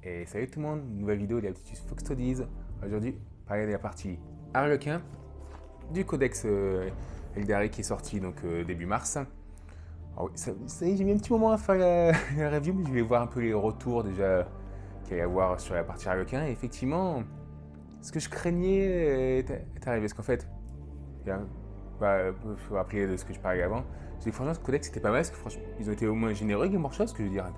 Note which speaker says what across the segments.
Speaker 1: Et salut tout le monde, nouvelle vidéo de l'Altitude Fox Studies. Aujourd'hui, parler de la partie Harlequin du codex Eldari qui est sorti donc début mars. Alors, j'ai mis un petit moment à faire la review, mais je vais voir un peu les retours déjà qu'il y a à voir sur la partie Harlequin. Et effectivement, ce que je craignais est arrivé, parce qu'en fait, il faut rappeler de ce que je parlais avant. Je dis que franchement, ce codex c'était pas mal, parce que franchement, ils ont été au moins généreux, Game Workshop, ce que je veux dire.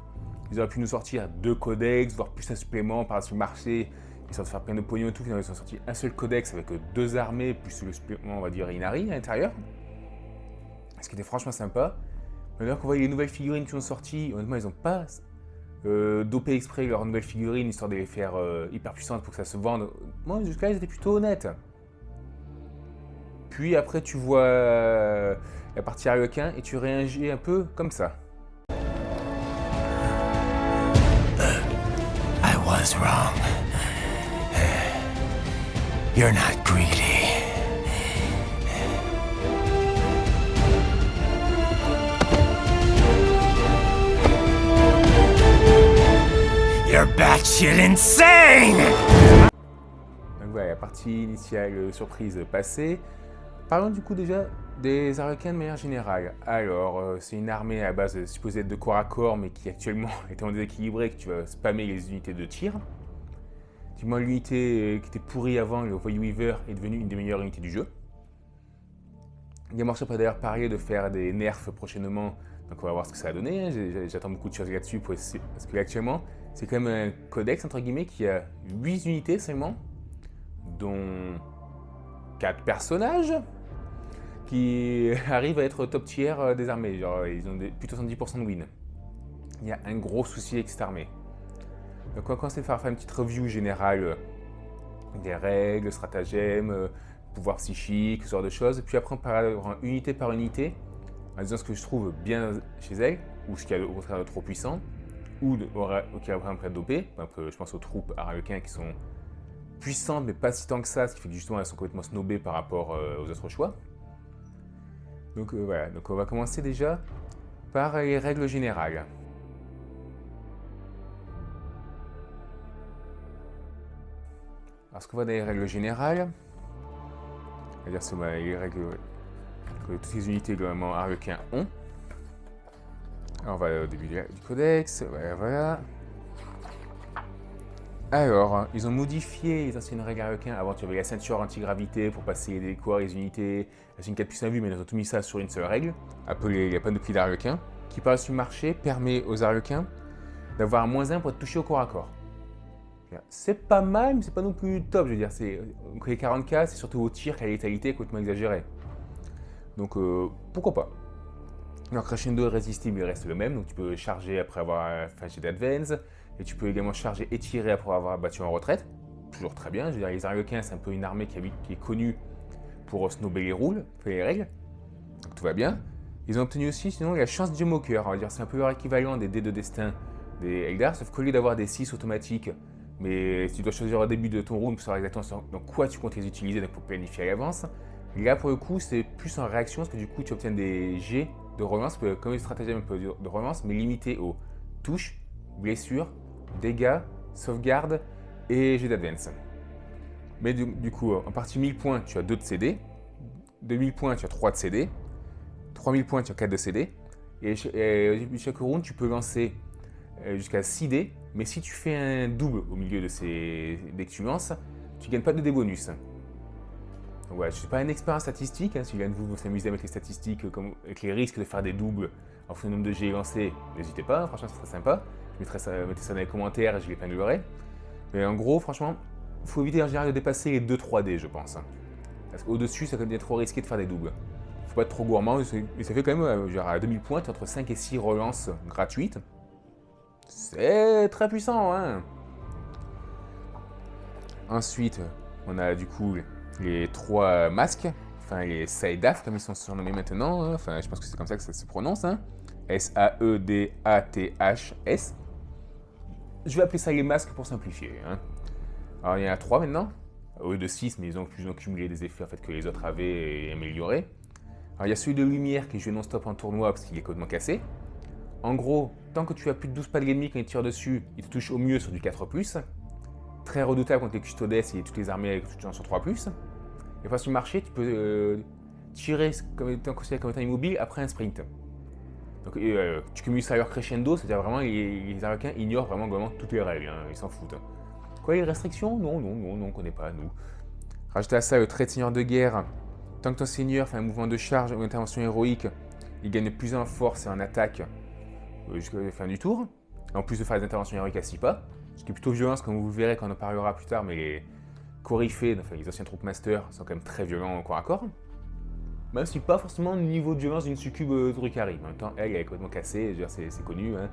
Speaker 1: Ils auraient pu nous sortir 2 codex, voire plus un supplément par sur le marché, histoire de faire plein de pognon et tout. Finalement, ils ont sorti un seul codex avec 2 armées, plus le supplément, on va dire, Inari à l'intérieur. Ce qui était franchement sympa. Maintenant qu'on voit les nouvelles figurines qui sont sorties, honnêtement, ils n'ont pas dopé exprès leurs nouvelles figurines, histoire de les faire hyper puissantes pour que ça se vende. Moi, jusqu'à là, ils étaient plutôt honnêtes. Puis après, tu vois la partie Harlequin et tu réagis un peu comme ça.
Speaker 2: I was wrong. You're not greedy. You're batshit insane!
Speaker 1: Donc voilà, la partie initiale surprise passée. Parlons du coup déjà des Harlequins de manière générale. Alors, c'est une armée à base supposée être de corps à corps, mais qui actuellement est en déséquilibré, que tu vas spammer les unités de tir. Du moins, l'unité qui était pourrie avant, le Void Weaver, est devenue une des meilleures unités du jeu. Game Workshop a d'ailleurs parlé de faire des nerfs prochainement, donc on va voir ce que ça va donner. J'attends beaucoup de choses là-dessus, parce que actuellement, c'est quand même un codex, entre guillemets, qui a 8 unités seulement, dont 4 personnages, qui arrivent à être top tier des armées. Genre, ils ont plus de 70% de win. Il y a un gros souci avec cette armée. Donc on va commencer par faire une petite review générale des règles, stratagèmes, pouvoir psychique, ce genre de choses. Puis après on parlera unité par unité, en disant ce que je trouve bien chez elle, ou ce qui est au contraire trop puissant, ou qui a vraiment dopé. Donc, je pense aux troupes Harlequins qui sont puissantes, mais pas si tant que ça, ce qui fait que justement elles sont complètement snobées par rapport aux autres choix. Donc voilà, donc on va commencer déjà par les règles générales. Alors ce qu'on voit dans les règles générales, c'est-à-dire c'est les règles que toutes les unités globalement Harlequins ont. Alors on va au début du codex, voilà. Alors, ils ont modifié les anciennes règles Harlequins. Avant, tu avais la ceinture anti-gravité pour passer les corps, les unités, la signe 4 plus 1 vue, mais ils ont tout mis ça sur une seule règle, appelée la panoplie d'Harlequin, qui par le marché permet aux Harlequins d'avoir -1 pour être touchés au corps à corps. C'est pas mal, mais c'est pas non plus top, je veux dire. Les 40k, c'est surtout au tir qu'à la létalité complètement exagéré. Donc, pourquoi pas. Alors, Crescendo irrésistible, il reste le même, donc tu peux charger après avoir fait un jet d'advance. Et tu peux également charger et tirer après avoir battu en retraite. Toujours très bien. Je veux dire, les Harlequins, c'est un peu une armée qui est connue pour snobber les rules, les règles. Donc tout va bien. Ils ont obtenu aussi, sinon, la chance du Moqueur. On va dire, c'est un peu leur équivalent des dés de destin des Eldar, sauf qu'au lieu d'avoir des 6 automatiques, mais tu dois choisir au début de ton round pour savoir exactement dans quoi tu comptes les utiliser, donc pour planifier à l'avance. Là, pour le coup, c'est plus en réaction, parce que du coup, tu obtiens des jets de relance, comme une stratégie un peu de relance, mais limité aux touches, blessures, dégâts, sauvegarde et jet d'advance. Mais du coup, en partie 1000 points, tu as 2 de CD. 2000 points, tu as 3 de CD. 3000 points, tu as 4 de CD. Et au début de chaque round, tu peux lancer jusqu'à 6 dés. Mais si tu fais un double au milieu de ces dés que tu lances, tu ne gagnes pas de dés bonus. Donc voilà, je ne suis pas un expert en statistiques. Si l'un de vous s'amuser avec les statistiques, avec les risques de faire des doubles en fonction du nombre de jets lancés, n'hésitez pas, franchement, c'est très sympa. Mettez ça dans les commentaires et je l'épinglerai. Mais en gros, franchement, il faut éviter en général de dépasser les 2-3 dés, je pense. Parce qu'au-dessus, ça devient trop risqué de faire des doubles. Il ne faut pas être trop gourmand, mais ça fait quand même, genre à 2000 points, tu as entre 5 et 6 relances gratuites. C'est très puissant, hein. Ensuite, on a du coup les 3 masques, enfin les Saedaf, comme ils sont surnommés maintenant. Hein. Enfin, je pense que c'est comme ça que ça se prononce. Hein. S-A-E-D-A-T-H-S. Je vais appeler ça les masques pour simplifier. Hein. Alors il y en a 3 maintenant, au lieu de 6, mais ils ont cumulé des effets en fait, que les autres avaient et améliorés. Alors il y a celui de lumière qui joue non-stop en tournoi parce qu'il est complètement cassé. En gros, tant que tu as plus de 12 pas de l'ennemi quand il tire dessus, il te touche au mieux sur du 4+. Très redoutable contre les custodes et toutes les armées qui touchent sur 3+. Et face du marché, tu peux tirer comme étant considéré comme étant immobile après un sprint. Donc tu cumules ça à leur crescendo, c'est-à-dire vraiment les Arlequins ignorent vraiment globalement toutes les règles, hein, ils s'en foutent. Hein. Quoi, les restrictions? Non, on ne connaît pas, nous. Rajoutez à ça le trait de seigneur de guerre. Tant que ton seigneur fait un mouvement de charge ou une intervention héroïque, il gagne plus en force et en attaque jusqu'à la fin du tour. En plus de faire des interventions héroïques à 6 pas, ce qui est plutôt violent, comme vous le verrez quand on en parlera plus tard, mais les coryphées, enfin les anciens troupes masters, sont quand même très violents au corps à corps. Même si pas forcément le niveau de violence d'une succube Drukhari. En même temps, elle est complètement cassée, c'est connu. Hein.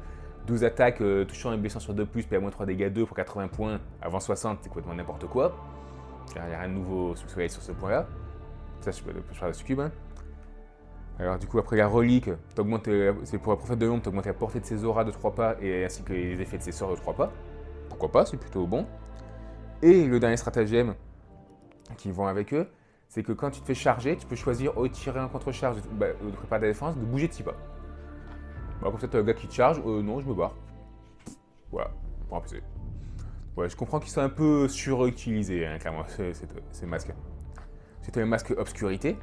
Speaker 1: 12 attaques touchant et blessant sur 2+, puis à moins 3 dégâts 2 pour 80 points, avant 60, c'est complètement n'importe quoi. Il n'y a rien de nouveau sous le soleil sur ce point-là. Ça, je parle de succube. Hein. Alors du coup, après la relique, c'est pour la prophète de l'ombre, tu augmentes la portée de ses auras de 3 pas, et ainsi que les effets de ses sorts de 3 pas. Pourquoi pas, c'est plutôt bon. Et le dernier stratagème qui vont avec eux, c'est que quand tu te fais charger, tu peux choisir au tirer en contre-charge de préparer ta défense, de bouger de 6 pas. Bah, comme ça, tu as le gars qui te charge, non, je me barre. Voilà, pour un PC. Ouais, je comprends qu'ils sont un peu surutilisés, hein, clairement, ces masques. C'était le masque obscurité,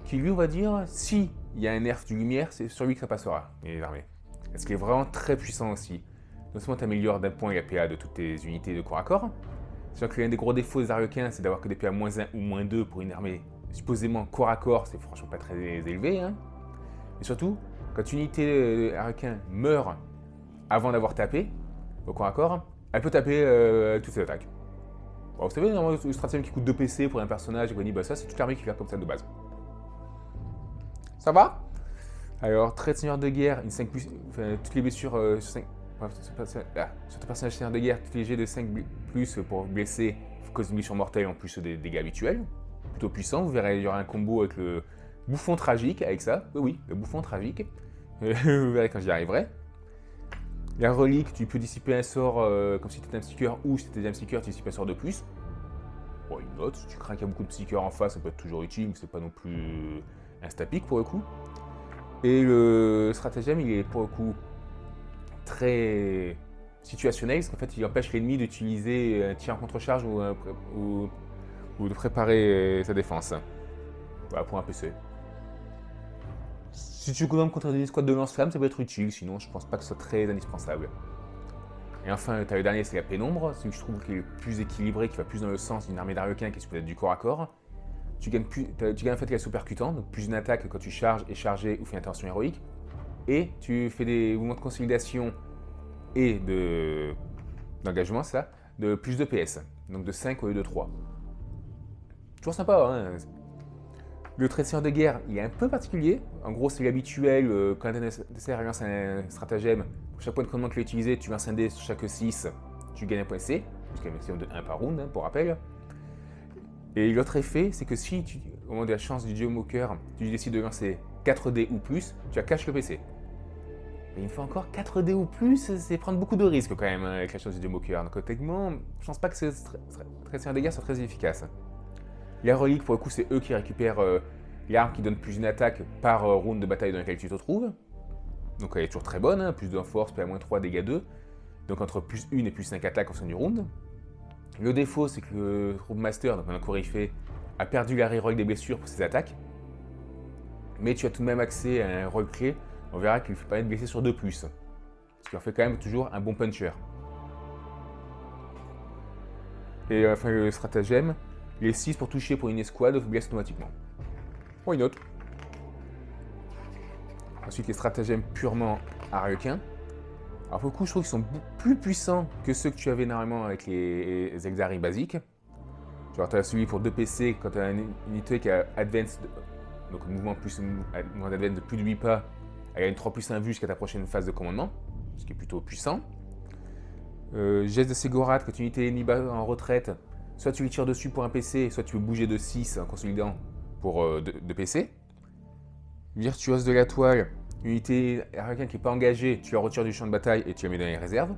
Speaker 1: qui lui, on va dire, si il y a un nerf du lumière, c'est sur lui que ça passera, les armées. Parce qu'il est vraiment très puissant aussi. Non seulement tu améliores d'un point la PA de toutes tes unités de corps à corps, sachant que l'un des gros défauts des Arlequins, c'est d'avoir que des PA -1 ou -2 pour une armée supposément corps à corps, c'est franchement pas très élevé. Hein. Et surtout, quand une unité Arlequin meurt avant d'avoir tapé au corps à corps, elle peut taper toutes ses attaques. Bon, vous savez, normalement, le stratagème qui coûte 2 PC pour un personnage, bah ça c'est toute l'armée qui garde comme ça de base. Ça va? Alors, trait de seigneur de guerre, une 5+, enfin, toutes les blessures sur 5. Sur ton personnage seigneur de guerre, tous les jets de 5+ pour blesser cause une blessure mortelle en plus des dégâts habituels. Plutôt puissant, vous verrez, il y aura un combo avec le bouffon tragique avec ça. Oui, le bouffon tragique. Vous verrez quand j'y arriverai. La relique, tu peux dissiper un sort comme si tu étais un psycheur ou si tu étais un psycheur, tu dissipes un sort de plus. Bon, une note, si tu crains qu'il y a beaucoup de psycheurs en face, ça peut être toujours utile, mais c'est pas non plus un stapic pour le coup. Et le stratagème, il est pour le coup très situationnel, parce qu'en fait, il empêche l'ennemi d'utiliser un tir en contre-charge ou de préparer sa défense. Voilà, pour un PC. Si tu commandes contre des escouades de lance-flammes, ça peut être utile, sinon je pense pas que ce soit très indispensable. Et enfin, tu as le dernier, c'est la pénombre, celui que je trouve qui est le plus équilibré, qui va plus dans le sens d'une armée d'Arlequins qui est supposée être du corps à corps. Tu gagnes en fait la sous-percutant, donc plus une attaque quand tu charges, et chargé ou fais une intervention héroïque. Et tu fais des mouvements de consolidation et d'engagement, ça, de plus de PS, donc de 5 au lieu de 3. Toujours sympa, hein. Le trait de seigneur de guerre, il est un peu particulier. En gros, c'est l'habituel, quand tu lances un stratagème, pour chaque point de commandement que tu as utilisé, tu lances un dé sur chaque 6, tu gagnes un point C, jusqu'à un maximum de 1 par round, hein, pour rappel. Et l'autre effet, c'est que si, au moment de la chance du Geomoker, tu décides de lancer 4 dés ou plus, tu as cache le PC. Et une fois encore, 4 dés ou plus, c'est prendre beaucoup de risques quand même avec la chance du Geomoker. Donc techniquement, je pense pas que ce trait de seigneur de guerre soit très efficace. Les reliques, pour le coup, c'est eux qui récupèrent l'arme qui donne plus une attaque par round de bataille dans laquelle tu te trouves. Donc elle est toujours très bonne, hein, plus de force, PA-3, dégâts 2. Donc entre plus 1 et plus 5 attaques en fin du round. Le défaut, c'est que le Troupe Master, donc maintenant Coryphée, a perdu la reroll des blessures pour ses attaques. Mais tu as tout de même accès à un roll clé. On verra qu'il ne fait pas être blessé sur 2+. Ce qui en fait quand même toujours un bon puncher. Et enfin le stratagème, les 6 pour toucher pour une escouade blessent automatiquement. Why not? Ensuite les stratagèmes purement arlequins. Alors pour le coup, je trouve qu'ils sont plus puissants que ceux que tu avais normalement avec les Exari basiques. Genre tu as celui pour 2 PC quand tu as une unité qui a Advance, donc mouvement d'Advance de plus de 8 pas, elle a une 3+1 vue jusqu'à ta prochaine phase de commandement, ce qui est plutôt puissant. Geste de Ségorate, quand une unité ennemie en retraite, soit tu lui tires dessus pour un PC, soit tu peux bouger de 6 en consolidant pour 2 PC. Virtuose de la toile, unité Arlequin qui n'est pas engagée, tu la retires du champ de bataille et tu la mets dans les réserves.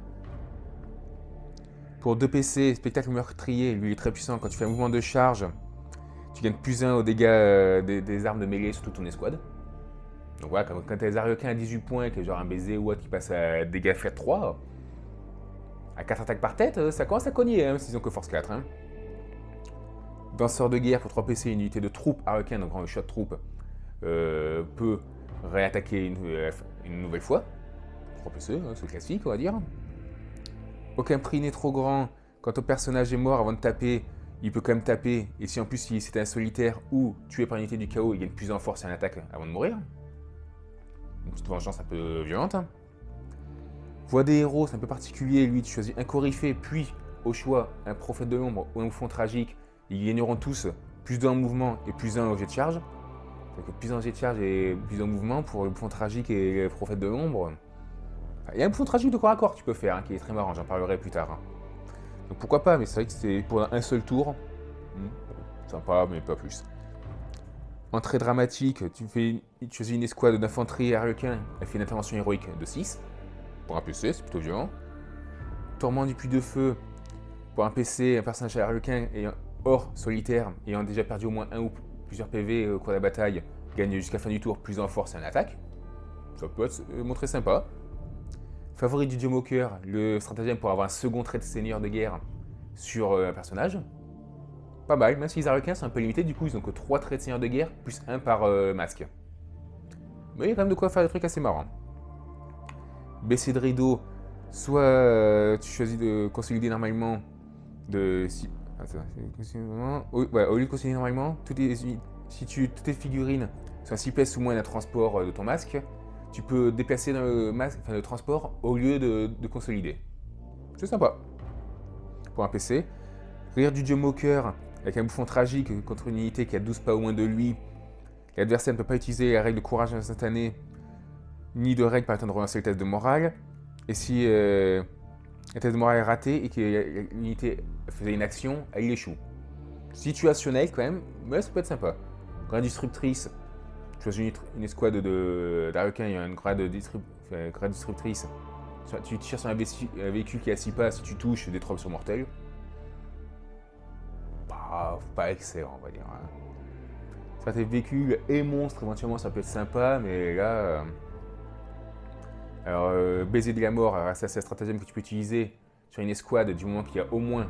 Speaker 1: Pour 2 PC, spectacle meurtrier, lui il est très puissant. Quand tu fais un mouvement de charge, tu gagnes +1 aux dégâts des armes de mêlée sur toute ton escouade. Donc voilà, quand t'as des Harlequins à 18 points, que genre un baiser ou autre qui passe à dégâts x 3, à 4 attaques par tête, ça commence à cogner, hein, s'ils ont que force 4. Hein. Danseur de guerre pour 3 PC, une unité de troupes Harlequin, donc un shot de troupe, peut réattaquer une nouvelle fois. 3 PC, hein, c'est classique, on va dire. Aucun prix n'est trop grand. Quand ton personnage est mort avant de taper, il peut quand même taper. Et si en plus c'était un solitaire ou tué par une unité du chaos, il gagne plus en force et en attaque avant de mourir. Une petite vengeance un peu violente. Voix des héros, c'est un peu particulier. Lui, tu choisis un coryphée, puis au choix, un prophète de l'ombre ou un fond tragique. Ils gagneront tous plus d'un mouvement et plus un au jet de charge. Donc plus un jet de charge et plus un mouvement pour le fond tragique et le prophète de l'ombre. Il y a un bouffon tragique de corps à corps que tu peux faire, hein, qui est très marrant, j'en parlerai plus tard. Hein. Donc pourquoi pas, mais c'est vrai que c'est pour un seul tour. Sympa, mais pas plus. Entrée dramatique, tu choisis une escouade d'infanterie harlequin, elle fait une intervention héroïque de 6. Pour un PC, c'est plutôt violent. Tourment du puits de feu, pour un PC, un personnage harlequin hors solitaire, ayant déjà perdu au moins un ou plusieurs PV au cours de la bataille, gagne jusqu'à la fin du tour plus en force et en attaque. Ça peut être montré sympa. Favori du dieu moqueur, le stratagème pour avoir un second trait de seigneur de guerre sur un personnage. Pas mal, même si les Harlequins sont un peu limités, du coup ils ont que 3 traits de seigneur de guerre, plus 1 par masque. Mais il y a quand même de quoi faire des trucs assez marrants. Baisser de rideau, soit tu choisis de consolider normalement au lieu de consolider normalement, toutes tes figurines sont 6 pièces ou moins d'un transport de ton masque. Tu peux déplacer dans le transport au lieu de consolider. C'est sympa. Pour un PC. Rire du dieu moqueur, avec un bouffon tragique contre une unité qui a 12 pas ou moins de lui. L'adversaire ne peut pas utiliser la règle de courage instantané, ni de règle permettant de relancer le test de morale. Et si le test de morale est raté et que l'unité faisait une action, elle échoue. Situationnel quand même, mais ça peut être sympa. Grande disruptrice. Tu choisis une escouade d'Harlequins, il y a une grade disruptrice. Tu tires sur un véhicule qui est à 6 pas, si tu touches, des troubles sur mortels. Pas excellent, on va dire. Hein. Certains véhicules et monstres, éventuellement, ça peut être sympa, mais là... baiser de la mort, alors ça c'est un stratagème que tu peux utiliser sur une escouade du moment qu'il y a au moins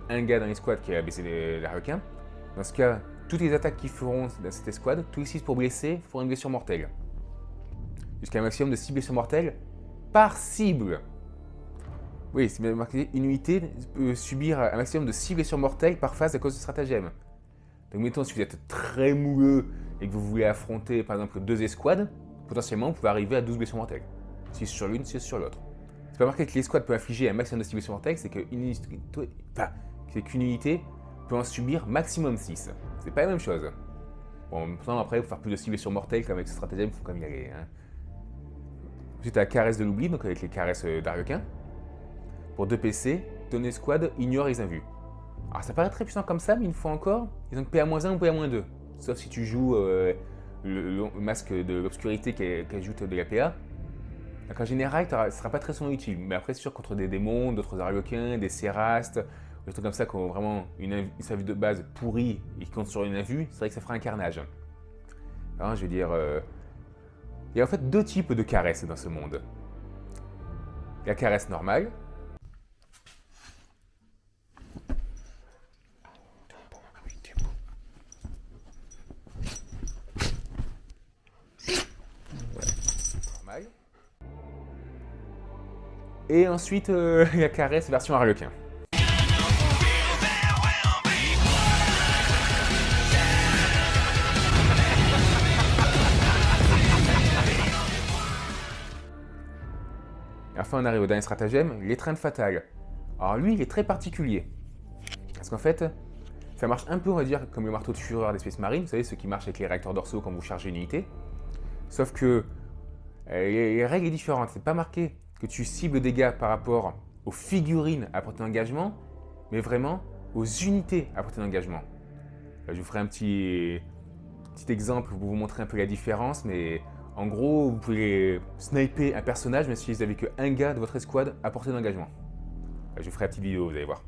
Speaker 1: un gars dans l'escouade qui a baisé les Harlequins. Dans ce cas, toutes les attaques qu'ils feront dans cette escouade, tous les 6 pour blesser, feront une blessure mortelle. Jusqu'à un maximum de 6 blessures mortelles par cible. Oui, c'est bien marqué, une unité peut subir un maximum de 6 blessures mortelles par phase à cause de stratagème. Donc mettons, si vous êtes très mouleux et que vous voulez affronter par exemple 2 escouades, potentiellement vous pouvez arriver à 12 blessures mortelles. 6 sur l'une, 6 sur l'autre. C'est pas marqué que l'escouade peut infliger un maximum de 6 blessures mortelles, c'est qu'une unité peut en subir maximum 6. C'est pas la même chose. Bon, pourtant après, pour faire plus de 6 blessures mortelles comme avec ce stratagème, il faut quand même y aller. Hein. Ensuite, la caresse de l'oubli, donc avec les caresses d'Harlequin. Pour 2 PC, ton escouade ignore les invus. Alors ça paraît très puissant comme ça, mais une fois encore, ils ont que PA-1 ou PA-2. Sauf si tu joues le masque de l'obscurité qui ajoute de la PA. Donc en général, ça ne sera pas très souvent utile. Mais après, c'est sûr, contre des démons, d'autres Harlequins, des Sérastes, des trucs comme ça qui ont vraiment une service de base pourrie et qui comptent sur une invue, c'est vrai que ça fera un carnage. Alors, je veux dire, il y a en fait 2 types de caresses dans ce monde. La caresse normale. Normal. Et ensuite, la caresse version Harlequin. Et enfin, on arrive au dernier stratagème, l'étreinte fatale. Alors lui, il est très particulier. Parce qu'en fait, ça marche un peu, on va dire, comme le marteau de fureur des Space Marines, vous savez, ceux qui marchent avec les réacteurs dorsaux quand vous chargez une unité. Sauf que les règles sont différentes. C'est pas marqué que tu cibles des dégâts par rapport aux figurines à portée d'engagement, mais vraiment aux unités à portée d'engagement. Je vous ferai un petit exemple pour vous montrer un peu la différence, mais en gros, vous pouvez sniper un personnage même si vous n'avez qu'un gars de votre escouade à portée d'engagement. Je vous ferai une petite vidéo, vous allez voir.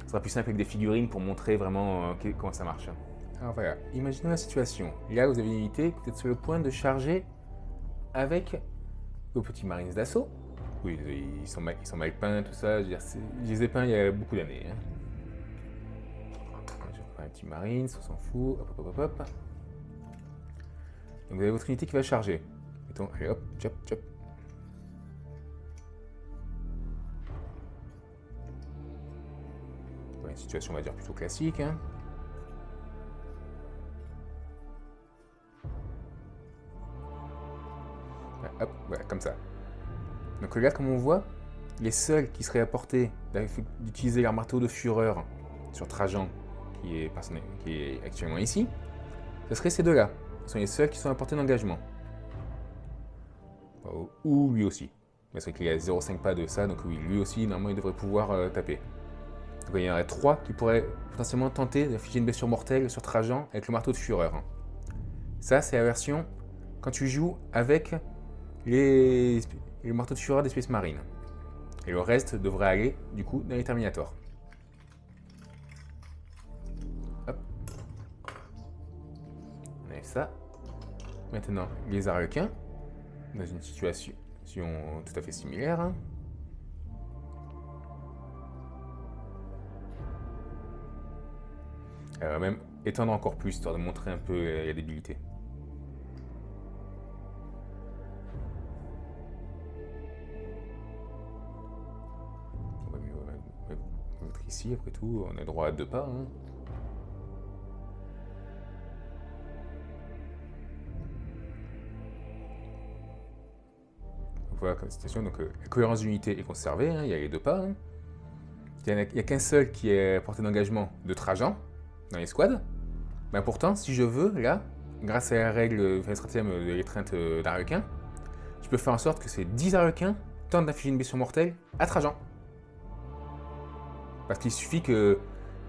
Speaker 1: Ce sera plus simple avec des figurines pour montrer vraiment comment ça marche. Alors voilà, imaginons la situation. Là, vous avez une unité, vous êtes sur le point de charger avec vos petits marines d'assaut. Oui, ils sont mal peints, tout ça. Je veux dire, je les ai peints il y a beaucoup d'années. Hein. Je prends un petit marine, on s'en fout. Hop, hop, hop, hop. Donc vous avez votre unité qui va charger. Mettons, allez hop, chop, chop. Ouais, une situation, on va dire, plutôt classique. Hein. Hop, voilà, comme ça. Donc là, comme on voit, les seuls qui seraient à portée d'utiliser leur marteau de fureur sur Trajan, qui est actuellement ici, ce seraient ces deux-là. Ce sont les seuls qui sont à portée d'engagement. Ou lui aussi. Parce qu'il a 0,5 pas de ça, donc oui, lui aussi, normalement, il devrait pouvoir taper. Donc il y en aurait 3 qui pourraient potentiellement tenter d'infliger une blessure mortelle sur Trajan avec le marteau de fureur. Ça, c'est la version quand tu joues avec les marteaux de fureur des Space Marines. Et le reste devrait aller, du coup, dans les Terminators. Hop. On a ça. Maintenant, les Arlequins, dans une situation tout à fait similaire. Hein. Elle va même étendre encore plus, histoire de montrer un peu la débilité. On va mettre ici, après tout, on a droit à 2 pas. Hein. Voilà comme situation, donc la cohérence d'unité est conservée, hein, il y a les 2 pas. Hein. Il n'y a qu'un seul qui est à portée d'engagement de Trajan dans les squads. Mais pourtant, si je veux, là, grâce à la règle, la stratagème de l'étreinte d'Arlequin, je peux faire en sorte que ces 10 Arlequins tentent d'infliger une blessure mortelle à Trajan. Parce qu'il suffit que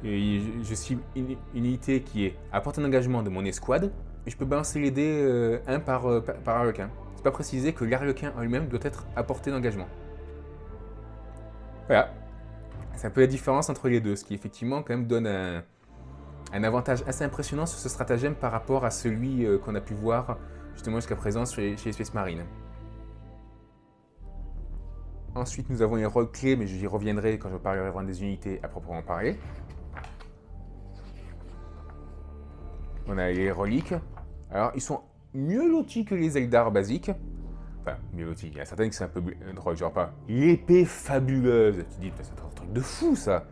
Speaker 1: je cible une unité qui est à portée d'engagement de mon escouade, et je peux balancer les dés un par Arlequin. C'est pas précisé que l'Arlequin en lui-même doit être à portée d'engagement. Voilà. C'est un peu la différence entre les deux, ce qui effectivement quand même donne un avantage assez impressionnant sur ce stratagème par rapport à celui qu'on a pu voir justement jusqu'à présent chez les Space Marines. Ensuite, nous avons les rôles clés, mais j'y reviendrai quand je parlerai vraiment des unités à proprement parler. On a les reliques. Alors, ils sont mieux lotis que les Eldar basiques. Enfin, mieux lotis. Il y en a certaines qui sont un peu drôles, genre pas l'épée fabuleuse. Tu te dis, c'est un truc de fou ça.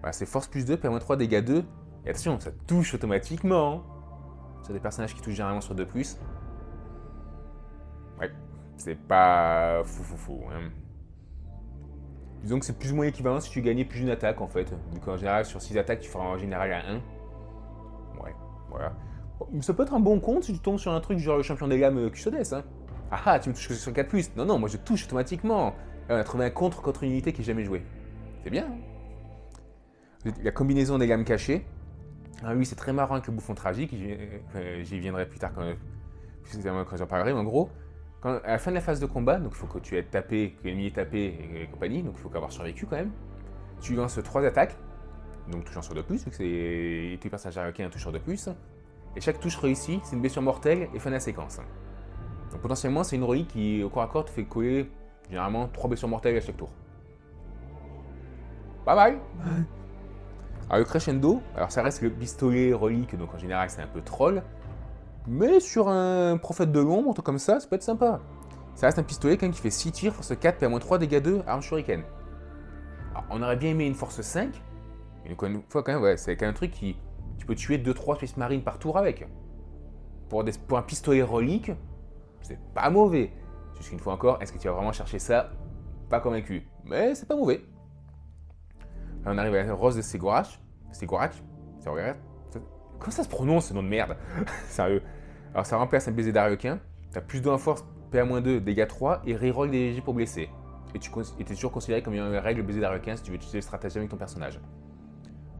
Speaker 1: Voilà, c'est force plus 2, PA-3, dégâts 2. Et attention, ça touche automatiquement. Sur des personnages qui touchent généralement sur 2+. Ouais, c'est pas fou. Hein. Disons que c'est plus ou moins équivalent si tu gagnais plus d'une attaque en fait. Donc en général, sur 6 attaques, tu feras en général à 1. Ouais, voilà. Ça peut être un bon compte si tu tombes sur un truc genre le champion des lames Custodes. Hein. Ah, tu me touches sur 4+. Non, moi je touche automatiquement. Là, on a trouvé un contre une unité qui n'est jamais jouée. C'est bien. Hein. La combinaison des lames cachées. Alors lui, c'est très marrant avec le bouffon tragique. J'y viendrai plus tard quand j'en parlerai. Mais en gros, à la fin de la phase de combat, donc il faut que tu aies tapé, que l'ennemi ait tapé et compagnie, donc il faut avoir survécu quand même. Tu lances 3 attaques, donc touchant sur 2+, vu que c'est tous les personnages arlequins un touche sur 2+. Et chaque touche réussie, c'est une blessure mortelle et fin de la séquence. Donc potentiellement, c'est une relique qui, au corps à corps, te fait coller généralement 3 blessures mortelles à chaque tour. Pas mal. Alors le crescendo, alors ça reste le pistolet relique, donc en général c'est un peu troll. Mais sur un prophète de l'ombre, un truc comme ça peut être sympa. Ça reste un pistolet quand même qui fait 6 tirs, force 4, PA-3, dégâts 2, arme shuriken. Alors on aurait bien aimé une force 5, mais une fois quand même, ouais, c'est quand même un truc qui... Tu peux tuer 2-3 Space Marines par tour avec. Pour un pistolet relique, c'est pas mauvais. Juste qu'une fois encore, est-ce que tu vas vraiment chercher ça? Pas convaincu. Mais c'est pas mauvais. Là, on arrive à la rose de Ségorac. Comment ça se prononce ce nom de merde? Sérieux. Alors ça remplace un baiser d'Arlequin. T'as plus de 1 force, PA-2, dégâts 3 et reroll des GG pour blesser. Et t'es toujours considéré comme une règle baiser d'Arlequin si tu veux utiliser le stratagème avec ton personnage.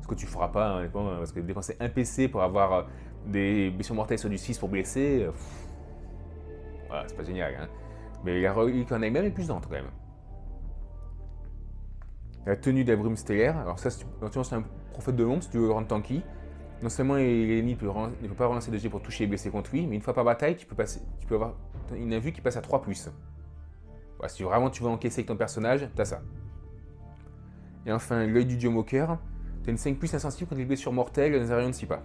Speaker 1: Ce que tu feras pas, hein, parce que dépenser un PC pour avoir des blessures mortelles sur du 6 pour blesser, voilà, c'est pas génial. Hein. Mais la relique en elle-même est plus lente quand même. La tenue de la brume stellaire, alors ça, c'est un prophète de l'ombre si tu veux le rendre tanky. non seulement l'ennemi ne peut pas relancer de jet pour toucher et blesser contre lui, mais une fois par bataille, tu peux avoir une invue qui passe à 3+. Voilà, si vraiment tu veux encaisser avec ton personnage, t'as ça. Et enfin, l'œil du dieu moqueur, t'as une 5+ insensible contre les blessures mortelles et les rayons de 6 pas.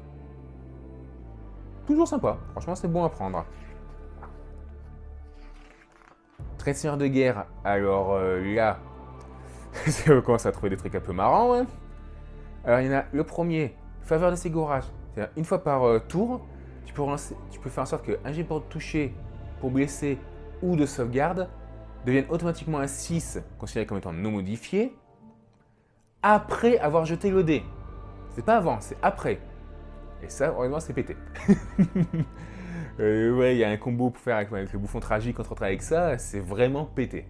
Speaker 1: Toujours sympa, franchement c'est bon à prendre. Trait de seigneur de guerre, alors là, on commence à trouver des trucs un peu marrants. Hein. Alors il y en a le premier, faveur de ségorage. C'est-à-dire une fois par tour, tu peux faire en sorte qu'un jet pour toucher, pour blesser ou de sauvegarde devienne automatiquement un 6, considéré comme étant non modifié, après avoir jeté le dé. C'est pas avant, c'est après. Et ça, heureusement, c'est pété. Ouais, il y a un combo pour faire avec le bouffon tragique contre avec ça, c'est vraiment pété.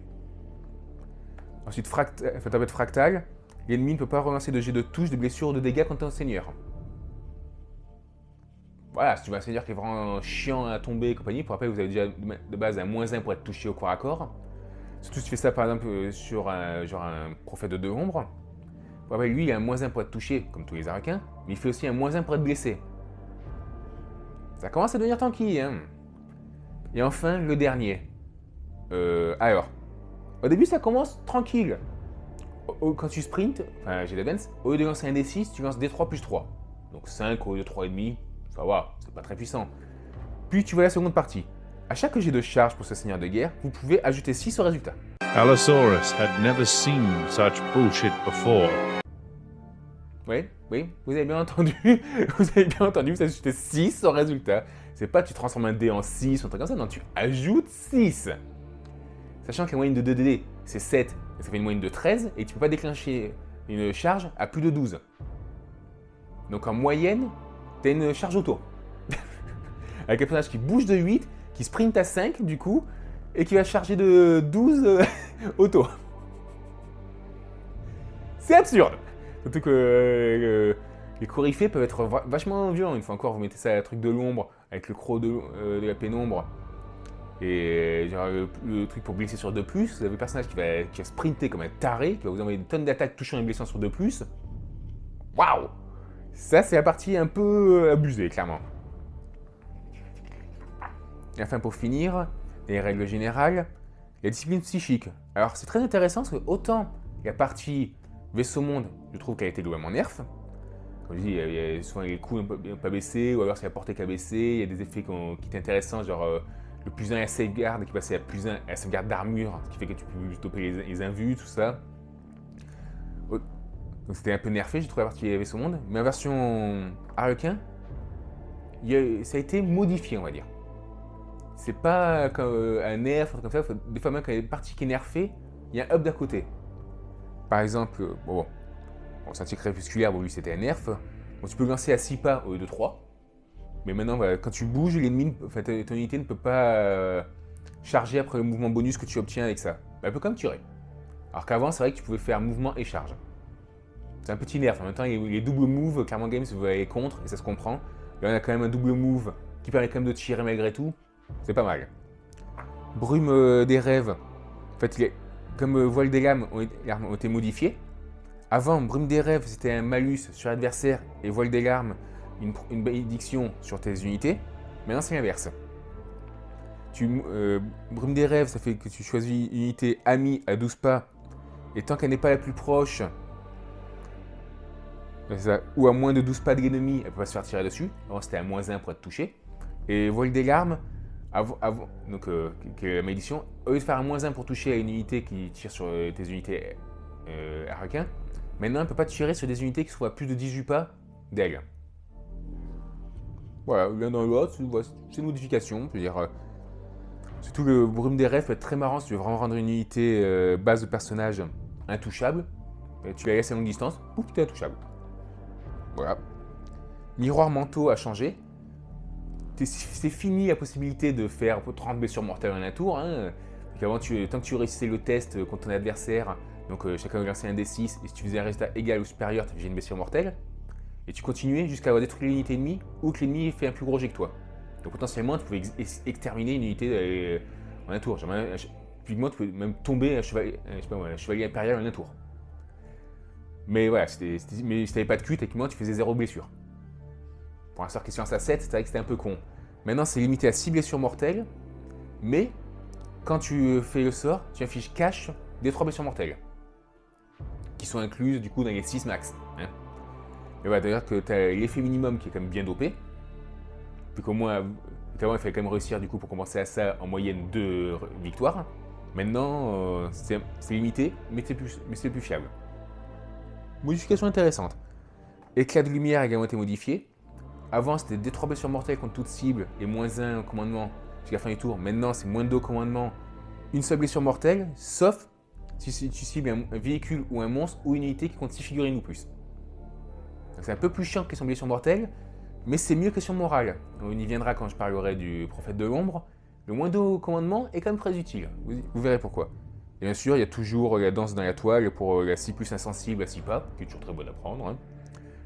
Speaker 1: Ensuite, tempête fractale. L'ennemi ne peut pas relancer de jet de touche, de blessure ou de dégâts contre un seigneur. Voilà, si tu veux un seigneur qui est vraiment chiant à tomber et compagnie, pour rappel, vous avez déjà de base un -1 pour être touché au corps à corps. Surtout si tu fais ça par exemple sur un prophète de 2 ombres. Pour rappel, lui, il a un -1 pour être touché, comme tous les arcains, mais il fait aussi un -1 pour être blessé. Ça commence à devenir tanky, hein. Et enfin, le dernier. Alors, au début, ça commence tranquille. Quand tu sprints, enfin j'ai d'avance, au lieu de lancer un D6, tu lances D3 plus 3. Donc 5 au lieu de 3,5, ça va, c'est pas très puissant. Puis tu vois la seconde partie. À chaque jet de charge pour ce seigneur de guerre, vous pouvez ajouter 6 au résultat.
Speaker 3: Allosaurus had never seen such bullshit before.
Speaker 1: Oui, vous avez bien entendu, vous ajoutez 6 au résultat. C'est pas tu transformes un dé en 6 ou un truc comme ça, non, tu ajoutes 6. Sachant que la moyenne de 2 dés, c'est 7, ça fait une moyenne de 13, et tu peux pas déclencher une charge à plus de 12. Donc en moyenne, tu as une charge auto. Avec un personnage qui bouge de 8, qui sprint à 5 du coup, et qui va charger de 12 auto. C'est absurde. Surtout que les coryphées peuvent être vachement violents. Une fois encore, vous mettez ça à la truc de l'ombre, avec le croc de la pénombre. Et genre, le truc pour blesser sur 2+, vous avez le personnage qui va sprinter comme un taré, qui va vous envoyer des tonnes d'attaques touchant et blessant sur 2+. Waouh! Ça, c'est la partie un peu abusée, clairement. Et enfin, pour finir, les règles générales, la discipline psychique. Alors, c'est très intéressant parce que autant la partie vaisseau-monde, je trouve qu'elle a été globalement nerf. Comme je dis, il y a souvent les coups un peu baissés, ou alors c'est la portée qui a baissé, il y a des effets qui étaient intéressants, genre le +1 à safeguard qui passait à +1 à sauvegarde d'armure, ce qui fait que tu peux stopper les invus, tout ça. Donc c'était un peu nerfé, j'ai trouvé la partie vaisseau monde, mais en version Harlequin, ça a été modifié, on va dire. C'est pas comme un nerf, un truc comme ça, des fois même quand il y a une partie qui est nerfée, il y a un up d'à côté. Par exemple, sentier crépusculaire, lui c'était un nerf, bon, tu peux lancer à 6 pas au lieu de 3, mais maintenant quand tu bouges, l'ennemi, ton unité ne peut pas charger après le mouvement bonus que tu obtiens avec ça. Un peu comme tirer. Alors qu'avant, c'est vrai que tu pouvais faire mouvement et charge. C'est un petit nerf, en même temps les double moves, clairement Games veut aller contre, et ça se comprend. Là on a quand même un double move qui permet quand même de tirer malgré tout, c'est pas mal. Brume des rêves, en fait comme voile des lames ont été modifiés. Avant, brume des rêves c'était un malus sur l'adversaire et voile des larmes une bénédiction sur tes unités. Maintenant c'est l'inverse. Brume des rêves ça fait que tu choisis une unité amie à 12 pas et tant qu'elle n'est pas la plus proche, ou à moins de 12 pas de l'ennemi, elle ne peut pas se faire tirer dessus. Avant c'était à -1 pour être touché. Et voile des larmes, donc la malédiction, au lieu de faire un -1 pour toucher à une unité qui tire sur tes unités arcains, maintenant elle ne peut pas tirer sur des unités qui sont à plus de 18 pas d'elle. Voilà, l'un dans l'autre, c'est une modification. Je veux dire, surtout le brume des rêves peut être très marrant si tu veux vraiment rendre une unité base de personnage intouchable. Tu la laisses à longue distance, pouf, tu es intouchable. Voilà. Miroir manteau a changé. C'est fini la possibilité de faire 30 blessures mortelles en un tour. Hein. Avant, tant que tu réussissais le test contre ton adversaire, donc chacun lançait un D6, et si tu faisais un résultat égal ou supérieur, tu faisais une blessure mortelle. Et tu continuais jusqu'à avoir détruit l'unité ennemie ou que l'ennemi fait un plus gros jet que toi. Donc potentiellement, tu pouvais exterminer une unité en un tour. Typiquement, tu pouvais même tomber un chevalier impérial en un tour. Mais voilà, mais si t'avais pas de cul, techniquement, tu faisais 0 blessure. Pour un sort qui se lance à 7, c'est vrai que c'était un peu con. Maintenant, c'est limité à 6 blessures mortelles, mais quand tu fais le sort, tu affiches cash des 3 blessures mortelles, qui sont incluses du coup dans les 6 max. Hein. Et voilà, d'ailleurs que tu as l'effet minimum qui est quand même bien dopé, puis qu'au moins, qu'avant il fallait quand même réussir du coup pour commencer à ça en moyenne 2 victoires. Maintenant, c'est limité, mais c'est plus fiable. Modification intéressante. Éclat de lumière a également été modifié. Avant, c'était des 3 blessures mortelles contre toute cible et moins 1 au commandement jusqu'à la fin du tour. Maintenant, c'est moins 2 au commandement, une seule blessure mortelle, sauf si tu cibles un véhicule ou un monstre ou une unité qui compte 6 figurines ou plus. Donc c'est un peu plus chiant que sur blessure mortelle, mais c'est mieux que sur morale. On y viendra quand je parlerai du prophète de l'ombre. Le moins 2 au commandement est quand même très utile. Vous verrez pourquoi. Et bien sûr, il y a toujours la danse dans la toile pour la 6 plus insensible à 6 pas, qui est toujours très bonne à prendre. Hein.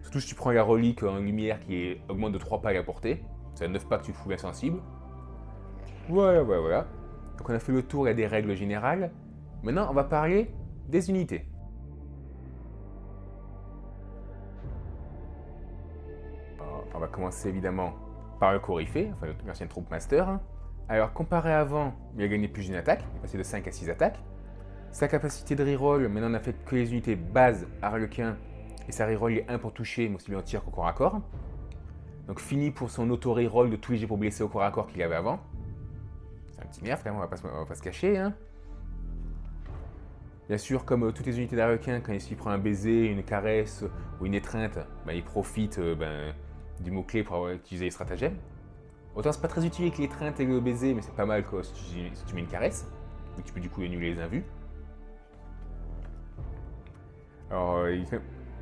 Speaker 1: Surtout si tu prends la relique en lumière qui augmente de 3 pas à la portée. C'est à 9 pas que tu te fous l'insensible. Voilà. Donc on a fait le tour des règles générales. Maintenant, on va parler des unités. Alors, on va commencer évidemment par le Coryphée, enfin l'ancienne troupe master. Alors, comparé à avant, il a gagné plus d'une attaque, il est passé de 5 à 6 attaques. Sa capacité de reroll, maintenant on n'a fait que les unités base Harlequin, et sa reroll est 1 pour toucher, mais aussi bien en tir qu'au corps à corps. Donc fini pour son auto-reroll de tous les jets pour blesser au corps à corps qu'il avait avant. C'est un petit nerf quand même, on va pas se cacher. Hein. Bien sûr, comme toutes les unités d'Harlequin, quand il s'y prend un baiser, une caresse ou une étreinte, il profite du mot-clé pour utiliser les stratagèmes. Autant c'est pas très utile avec l'étreinte et le baiser, mais c'est pas mal quoi, si tu mets une caresse. Donc tu peux du coup annuler les invus. Alors il fait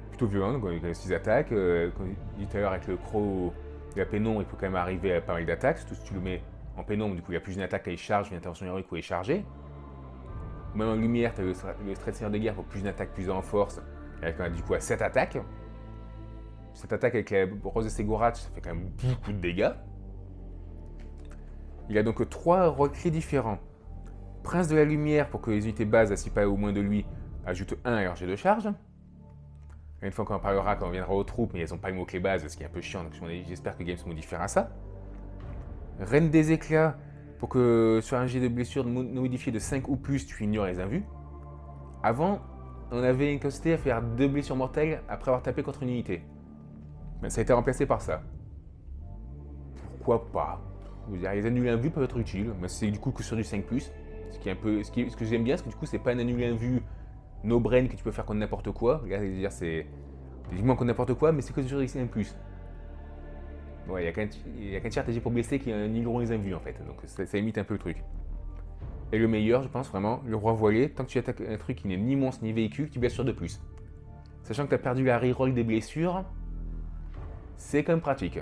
Speaker 1: plutôt violent, donc il a 6 attaques. Comme je disais tout à l'heure avec le croc de la pénombre, il peut quand même arriver à pas mal d'attaques, surtout si tu le mets en pénombre, du coup il y a plus d'une attaque à les charge, une intervention héroïque où il est chargé. Même en lumière, tu as le Seigneur de guerre pour plus d'une attaque, plus en force, avec du coup à 7 attaques. Cette attaque avec la rose de Ségorach, ça fait quand même beaucoup de dégâts. Il a donc 3 recrues différents. Prince de la lumière pour que les unités bases à 6 pas au moins de lui ajoutent 1 à leur jet de charge. Une fois qu'on en parlera, quand on viendra aux troupes, mais elles n'ont pas le mot-clé base, ce qui est un peu chiant, donc j'espère que Games modifiera ça. Reine des éclats, pour que sur un jet de blessure modifié de 5 ou plus, tu ignores les invus. Avant, on avait une capacité à faire 2 blessures mortelles après avoir tapé contre une unité. Mais ça a été remplacé par ça. Pourquoi pas? Les annulés invus peuvent être utiles, mais c'est du coup que sur du 5+. Ce que j'aime bien, c'est que du coup, c'est pas un annulé invu no-brain que tu peux faire contre n'importe quoi. Là, c'est uniquement contre n'importe quoi, mais c'est que sur du 5+. Ouais, il y a qu'un tiers TG pour blesser qui annuleront les invus en fait, donc ça limite un peu le truc. Et le meilleur, je pense vraiment, le roi voilé, tant que tu attaques un truc qui n'est ni monstre ni véhicule, tu blesses sur 2+. Sachant que tu as perdu la reroll des blessures, c'est quand même pratique.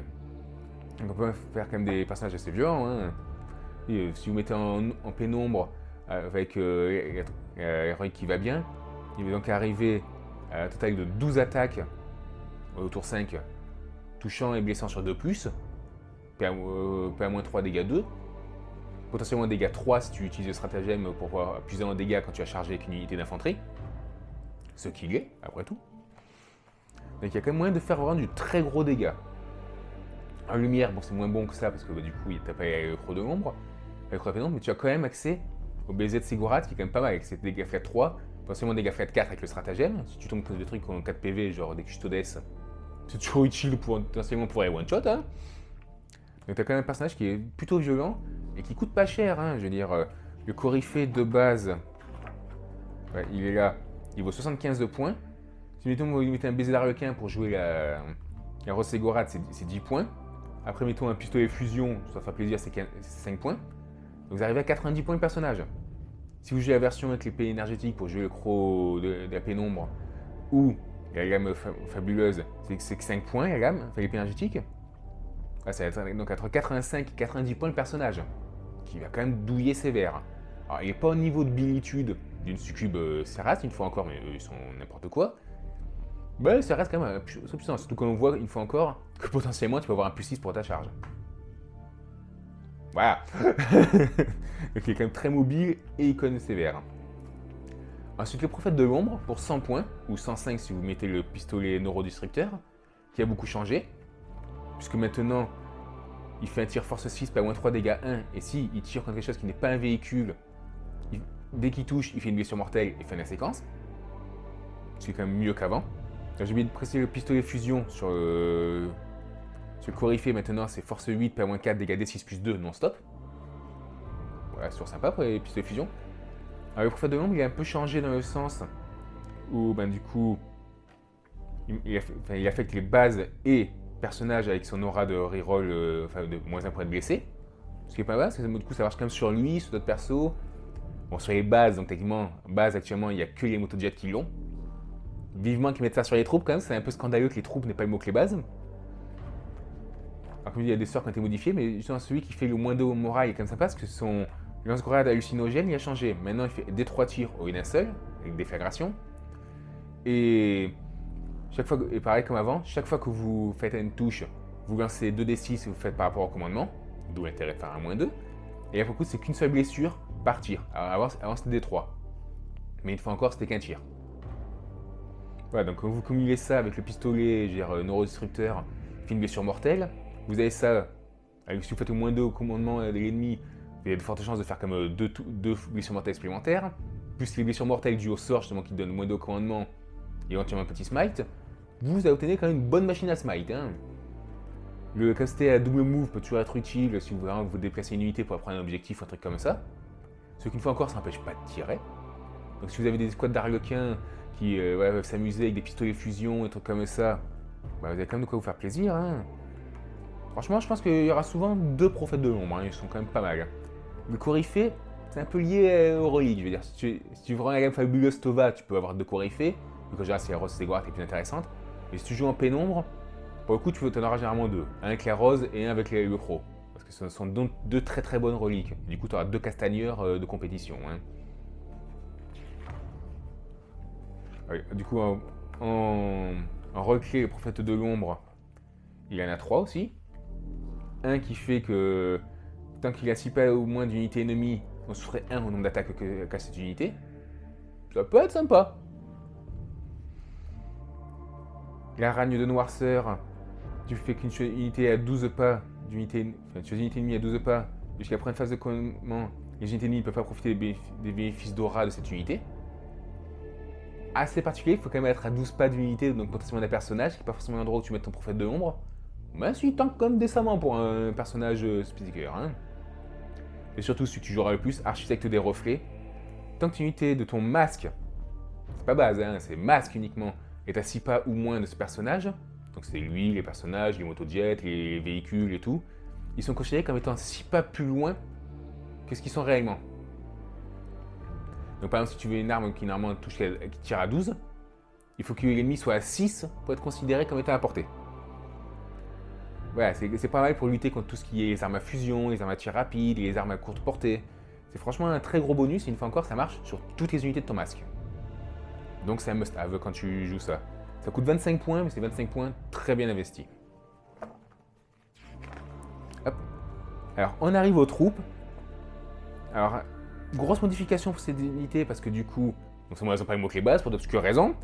Speaker 1: Donc on peut faire quand même des personnages assez violents. Hein. Et, si vous mettez en pénombre avec l'héroïque qui va bien, il va donc arriver à un total de 12 attaques au tour 5, touchant et blessant sur 2+, PA-3 dégâts 2, potentiellement dégâts 3 si tu utilises le stratagème pour pouvoir puiser en dégâts quand tu as chargé avec une unité d'infanterie, ce qu'il est, après tout. Donc il y a quand même moyen de faire vraiment du très gros dégât. En lumière, bon c'est moins bon que ça parce que du coup il t'a pas le croc de l'ombre, mais tu as quand même accès au baiser de Ségorach qui est quand même pas mal avec ses dégâts flat 3, potentiellement dégâts flat 4 avec le stratagème. Si tu tombes contre des trucs qui ont 4 PV, genre des custodes, c'est toujours utile potentiellement pour les one-shot. Hein. Donc tu as quand même un personnage qui est plutôt violent et qui coûte pas cher. Hein. Je veux dire, le Coryphée de base, ouais, il est là, il vaut 75 de points. Si mettons, vous mettez un baiser d'Harlequin pour jouer la Rose Ségorach, c'est 10 points. Après, mettons un pistolet fusion, ça fera plaisir, c'est 5 points. Donc vous arrivez à 90 points le personnage. Si vous jouez la version avec l'épée énergétique pour jouer le croc de la pénombre ou la gamme fabuleuse, c'est que 5 points la gamme, enfin l'épée énergétique. Là, ça va être donc entre 85 et 90 points le personnage, qui va quand même douiller sévère. Alors il n'est pas au niveau de bilitude d'une succube Seras, une fois encore, mais eux ils sont n'importe quoi. Mais ça reste quand même très puissant, surtout quand on voit une fois encore que potentiellement tu peux avoir un +6 pour ta charge. Voilà. Donc il est quand même très mobile et icône sévère. Ensuite le prophète de l'ombre pour 100 points, ou 105 si vous mettez le pistolet neurodestructeur, qui a beaucoup changé. puisque maintenant, il fait un tir force 6, PA-3, dégâts 1, et si il tire contre quelque chose qui n'est pas un véhicule, dès qu'il touche, il fait une blessure mortelle et fin de la séquence. C'est quand même mieux qu'avant. J'ai oublié de préciser le pistolet fusion sur le Coryphée. Maintenant, c'est force 8, PA-4, dégâts D6 plus 2 non-stop. Voilà, c'est toujours sympa pour les pistolets fusion. Alors, le prophète de l'ombre, il a un peu changé dans le sens où, du coup, il affecte les bases et personnages avec son aura de reroll, de -1 pour être blessé. Ce qui est pas mal, parce que du coup, ça marche quand même sur lui, sur d'autres persos. Bon, sur les bases, donc techniquement, base actuellement, il n'y a que les motojets qui l'ont. Vivement qu'ils mettent ça sur les troupes, quand même, c'est un peu scandaleux que les troupes n'aient pas le mot-clé base. Alors, comme je dis, il y a des sorts qui ont été modifiés, mais justement, celui qui fait le moins 2 au moral est quand même sympa, parce que son lance-grenade hallucinogène, il a changé. Maintenant, il fait des 3 tirs au lieu d'un seul, avec déflagration. Et chaque fois, et pareil comme avant, chaque fois que vous faites une touche, vous lancez 2d6 et vous faites par rapport au commandement, d'où l'intérêt de faire un -2. Et là, pour le coup, c'est qu'une seule blessure par tir. Alors, avant c'était des 3. Mais une fois encore, c'était qu'un tir. Voilà, donc quand vous cumulez ça avec le pistolet, neurodisrupteur, qui fait une blessure mortelle, vous avez ça, si vous faites au -2 au commandement de l'ennemi, vous avez de fortes chances de faire comme 2 blessures mortelles supplémentaires, plus les blessures mortelles dues au sort, justement, qui donnent -2 au commandement, et éventuellement un petit smite, vous obtenez quand même une bonne machine à smite. Hein. Le casté à double move peut toujours être utile si vous déplacez une unité pour prendre un objectif ou un truc comme ça. Ce qu'une fois encore, ça n'empêche pas de tirer. Donc si vous avez des escouades d'arlequins qui peuvent s'amuser avec des pistolets fusion, des trucs comme ça, vous avez quand même de quoi vous faire plaisir. Hein. Franchement, je pense qu'il y aura souvent 2 prophètes de l'ombre, ils sont quand même pas mal. Le Coryphée, c'est un peu lié aux reliques, je veux dire. Si tu prends la gamme fabuleuse Tova, tu peux avoir 2 Coryphées, donc en général c'est la rose Segwart qui est plus intéressante. Mais si tu joues en pénombre, pour le coup, tu en auras généralement 2. Un avec la rose et un avec le croc. Parce que ce sont 2 très très bonnes reliques. Du coup, tu auras 2 castagneurs de compétition. Hein. Ouais, du coup, en role-clé, le prophète de l'ombre, il y en a 3 aussi. Un qui fait que tant qu'il a 6 pas ou moins d'unités ennemies, on souffrait 1 au nombre d'attaques qu'a cette unité. Ça peut être sympa. La ragne de noirceur, tu fais qu'une unité à 12 pas tu fais une unité ennemie à 12 pas, jusqu'à la première phase de commandement, les unités ennemies ne peuvent pas profiter des bénéfices d'aura de cette unité. Assez particulier, il faut quand même être à 12 pas d'unité, donc potentiellement d'un personnage, qui n'est pas forcément l'endroit où tu mets ton prophète de l'ombre. Mais si, il tank comme décemment pour un personnage speaker. Hein. Et surtout, si tu joueras le plus, architecte des reflets. Tant que l'unité de ton masque, c'est pas base, hein, c'est masque uniquement, est à 6 pas ou moins de ce personnage, donc c'est lui, les personnages, les motojets, les véhicules et tout, ils sont considérés comme étant 6 pas plus loin que ce qu'ils sont réellement. Donc par exemple, si tu veux une arme qui normalement touche, qui tire à 12, il faut que l'ennemi soit à 6 pour être considéré comme étant à portée. Voilà, c'est pas mal pour lutter contre tout ce qui est les armes à fusion, les armes à tir rapide, les armes à courte portée. C'est franchement un très gros bonus, et une fois encore, ça marche sur toutes les unités de ton masque. Donc c'est un must-have quand tu joues ça. Ça coûte 25 points, mais c'est 25 points très bien investis. Hop. Alors, on arrive aux troupes. Alors, grosse modification pour ces unités, parce que du coup, non seulement elles n'ont pas les mots-clés bases, pour d'obscures raisons,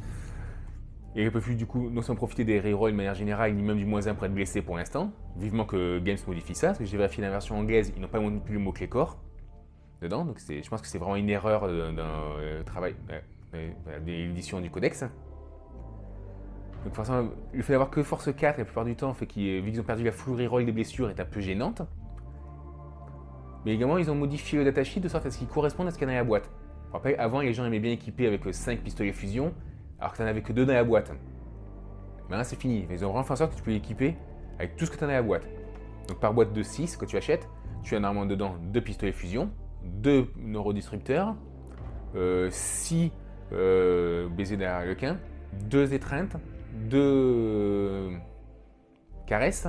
Speaker 1: et elles ne peuvent plus du coup non seulement profiter des rerolls de manière générale, ni même du -1 pour être blessé pour l'instant. Vivement que Games modifie ça, parce que j'ai vérifié la version anglaise, ils n'ont pas non plus le mot-clé corps dedans, donc je pense que c'est vraiment une erreur dans le travail de l'édition du codex. Donc forcément, le fait d'avoir que force 4 la plupart du temps fait vu qu'ils ont perdu la full reroll des blessures est un peu gênante. Mais également, ils ont modifié le datasheet de sorte à ce qu'il corresponde à ce qu'il y a dans la boîte. Je rappelle, avant, les gens aimaient bien équiper avec 5 pistolets fusion, alors que tu n'en avais que 2 dans la boîte. Maintenant, c'est fini. Ils ont vraiment fait en sorte que tu peux l'équiper avec tout ce que tu as dans la boîte. Donc par boîte de 6 que tu achètes, tu as normalement dedans 2 pistolets fusion, 2 neurodisrupteurs, 6 baisers derrière le quin, 2 étreintes, 2 caresses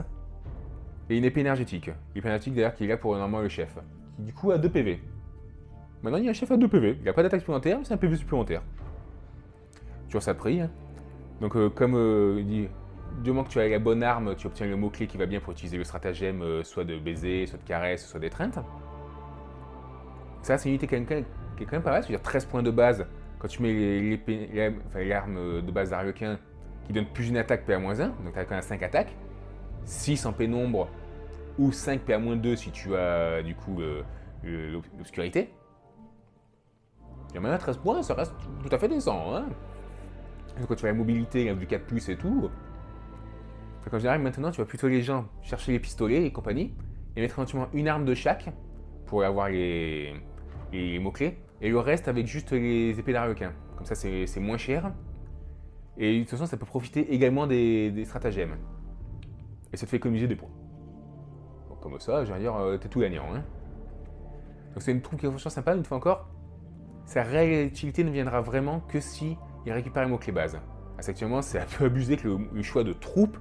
Speaker 1: et une épée énergétique. L'épée énergétique d'ailleurs qui est là pour normalement le chef, qui du coup a 2 PV. Maintenant il y a un chef à 2 PV, il n'a pas d'attaque supplémentaire, mais c'est un PV supplémentaire. Toujours ça de prix. Hein. Donc comme il dit, du moment que tu as la bonne arme, tu obtiens le mot-clé qui va bien pour utiliser le stratagème soit de baiser, soit de caresse, soit d'étreinte. Ça c'est une unité qui est quand même pas mal, c'est-à-dire 13 points de base quand tu mets l'arme de base d'Arlequin qui donne plus une attaque PA-1, donc tu as quand même 5 attaques. 6 en pénombre ou 5 PA-2 si tu as du coup l'obscurité. Et maintenant 13 points, ça reste tout à fait décent. Hein. Quand tu as la mobilité, du 4+, et tout. En général, maintenant, tu vas plutôt les gens chercher les pistolets et compagnie, et mettre éventuellement une arme de chaque pour avoir les mots-clés, et le reste avec juste les épées d'Arlequin. Comme ça, c'est moins cher. Et de toute façon, ça peut profiter également des stratagèmes. Et ça te fait économiser des points. Donc, comme ça, je veux dire, t'es tout gagnant. Hein. Donc c'est une troupe qui est franchement sympa, une fois encore. Sa réelle utilité ne viendra vraiment que si il récupère les mots-clés base. Actuellement, c'est un peu abusé que le choix de troupe,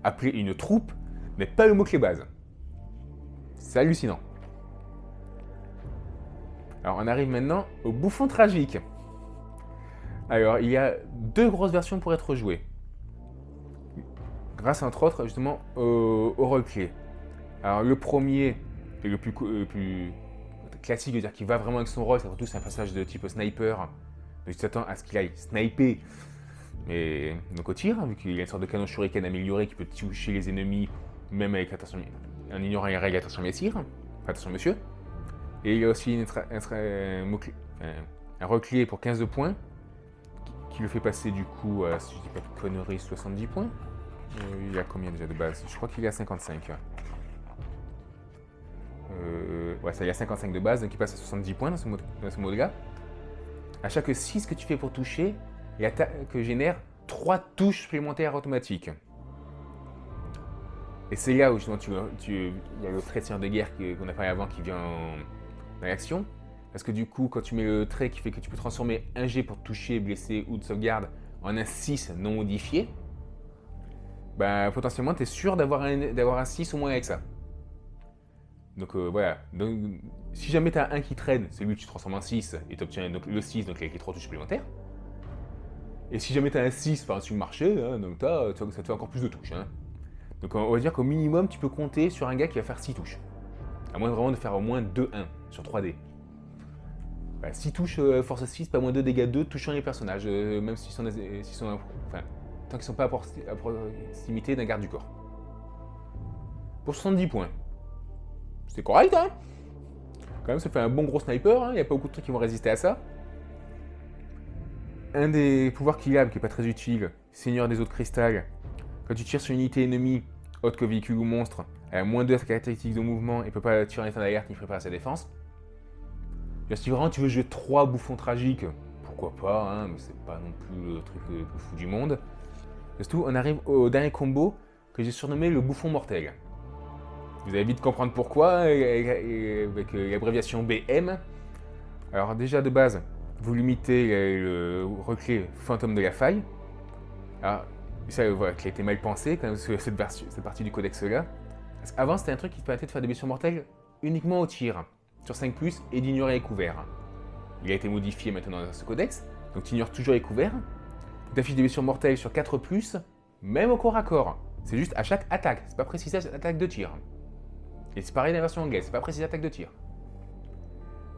Speaker 1: appelé une troupe, n'est pas le mot-clé base. C'est hallucinant. Alors, on arrive maintenant au bouffon tragique. Alors, il y a 2 grosses versions pour être jouées. Grâce, entre autres, justement, au rôle-clé. Alors, le premier, et le plus classique, c'est-à-dire qu'il va vraiment avec son rôle, surtout c'est un personnage de type sniper. Donc, tu t'attends à ce qu'il aille sniper, mais donc au tir, vu qu'il a une sorte de canon shuriken amélioré qui peut toucher les ennemis, même avec attention, en ignorant les règles, attention messire, attention monsieur. Et il y a aussi un rôle-clé pour 15 points, qui le fait passer du coup, si je dis pas de conneries, 70 points. Il a combien déjà de base? Je crois qu'il est à 55. Ouais, ça il y a 55 de base, donc il passe à 70 points dans ce mode-là. À chaque 6 que tu fais pour toucher, l'attaque génère 3 touches supplémentaires automatiques. Et c'est là où justement il y a le trait de seigneur de guerre qu'on a parlé avant qui vient dans l'action. Parce que du coup, quand tu mets le trait qui fait que tu peux transformer un G pour toucher, blesser ou de sauvegarde en un 6 non modifié, bah, potentiellement tu es sûr d'avoir un 6 au moins avec ça. Donc voilà, donc, si jamais tu as un qui traîne, c'est lui que tu transformes en 6 et tu obtiens donc, le 6 donc avec les 3 touches supplémentaires. Et si jamais tu as un 6 sur le marché, hein, donc ça te fait encore plus de touches. Hein. Donc on va dire qu'au minimum tu peux compter sur un gars qui va faire 6 touches. À moins vraiment de faire au moins 2-1 sur 3D. Bah, 6 touches, force 6, pas moins 2 dégâts 2, touchant les personnages, même s'ils sont, enfin, tant qu'ils ne sont pas à proximité d'un garde du corps. Pour 70 points. C'est correct, hein. Quand même, ça fait un bon gros sniper, hein. Il n'y a pas beaucoup de trucs qui vont résister à ça. Un des pouvoirs qu'il a, qui n'est pas très utile, Seigneur des eaux de cristal. Quand tu tires sur une unité ennemie, autre que véhicule ou monstre, elle a moins 2 à sa caractéristique de mouvement et ne peut pas tirer en état d'alerte ni préparer sa défense. Et si vraiment tu veux jouer 3 bouffons tragiques, pourquoi pas, hein, mais c'est pas non plus le truc le plus fou du monde. Et surtout, on arrive au dernier combo que j'ai surnommé le bouffon mortel. Vous allez vite comprendre pourquoi, avec l'abréviation BM. Alors déjà de base, vous limitez le reclé fantôme de la faille. Alors, ça, voilà, qui a été mal pensé, quand même, cette partie du codex-là. Avant, c'était un truc qui te permettait de faire des blessures mortelles uniquement au tir, sur 5+, et d'ignorer les couverts. Il a été modifié maintenant dans ce codex, donc tu ignores toujours les couverts. Tu affiches des blessures mortelles sur 4+, même au corps à corps. C'est juste à chaque attaque, c'est pas précisé à chaque attaque de tir. Et c'est pareil dans la version anglaise, c'est pas précisé attaque de tir.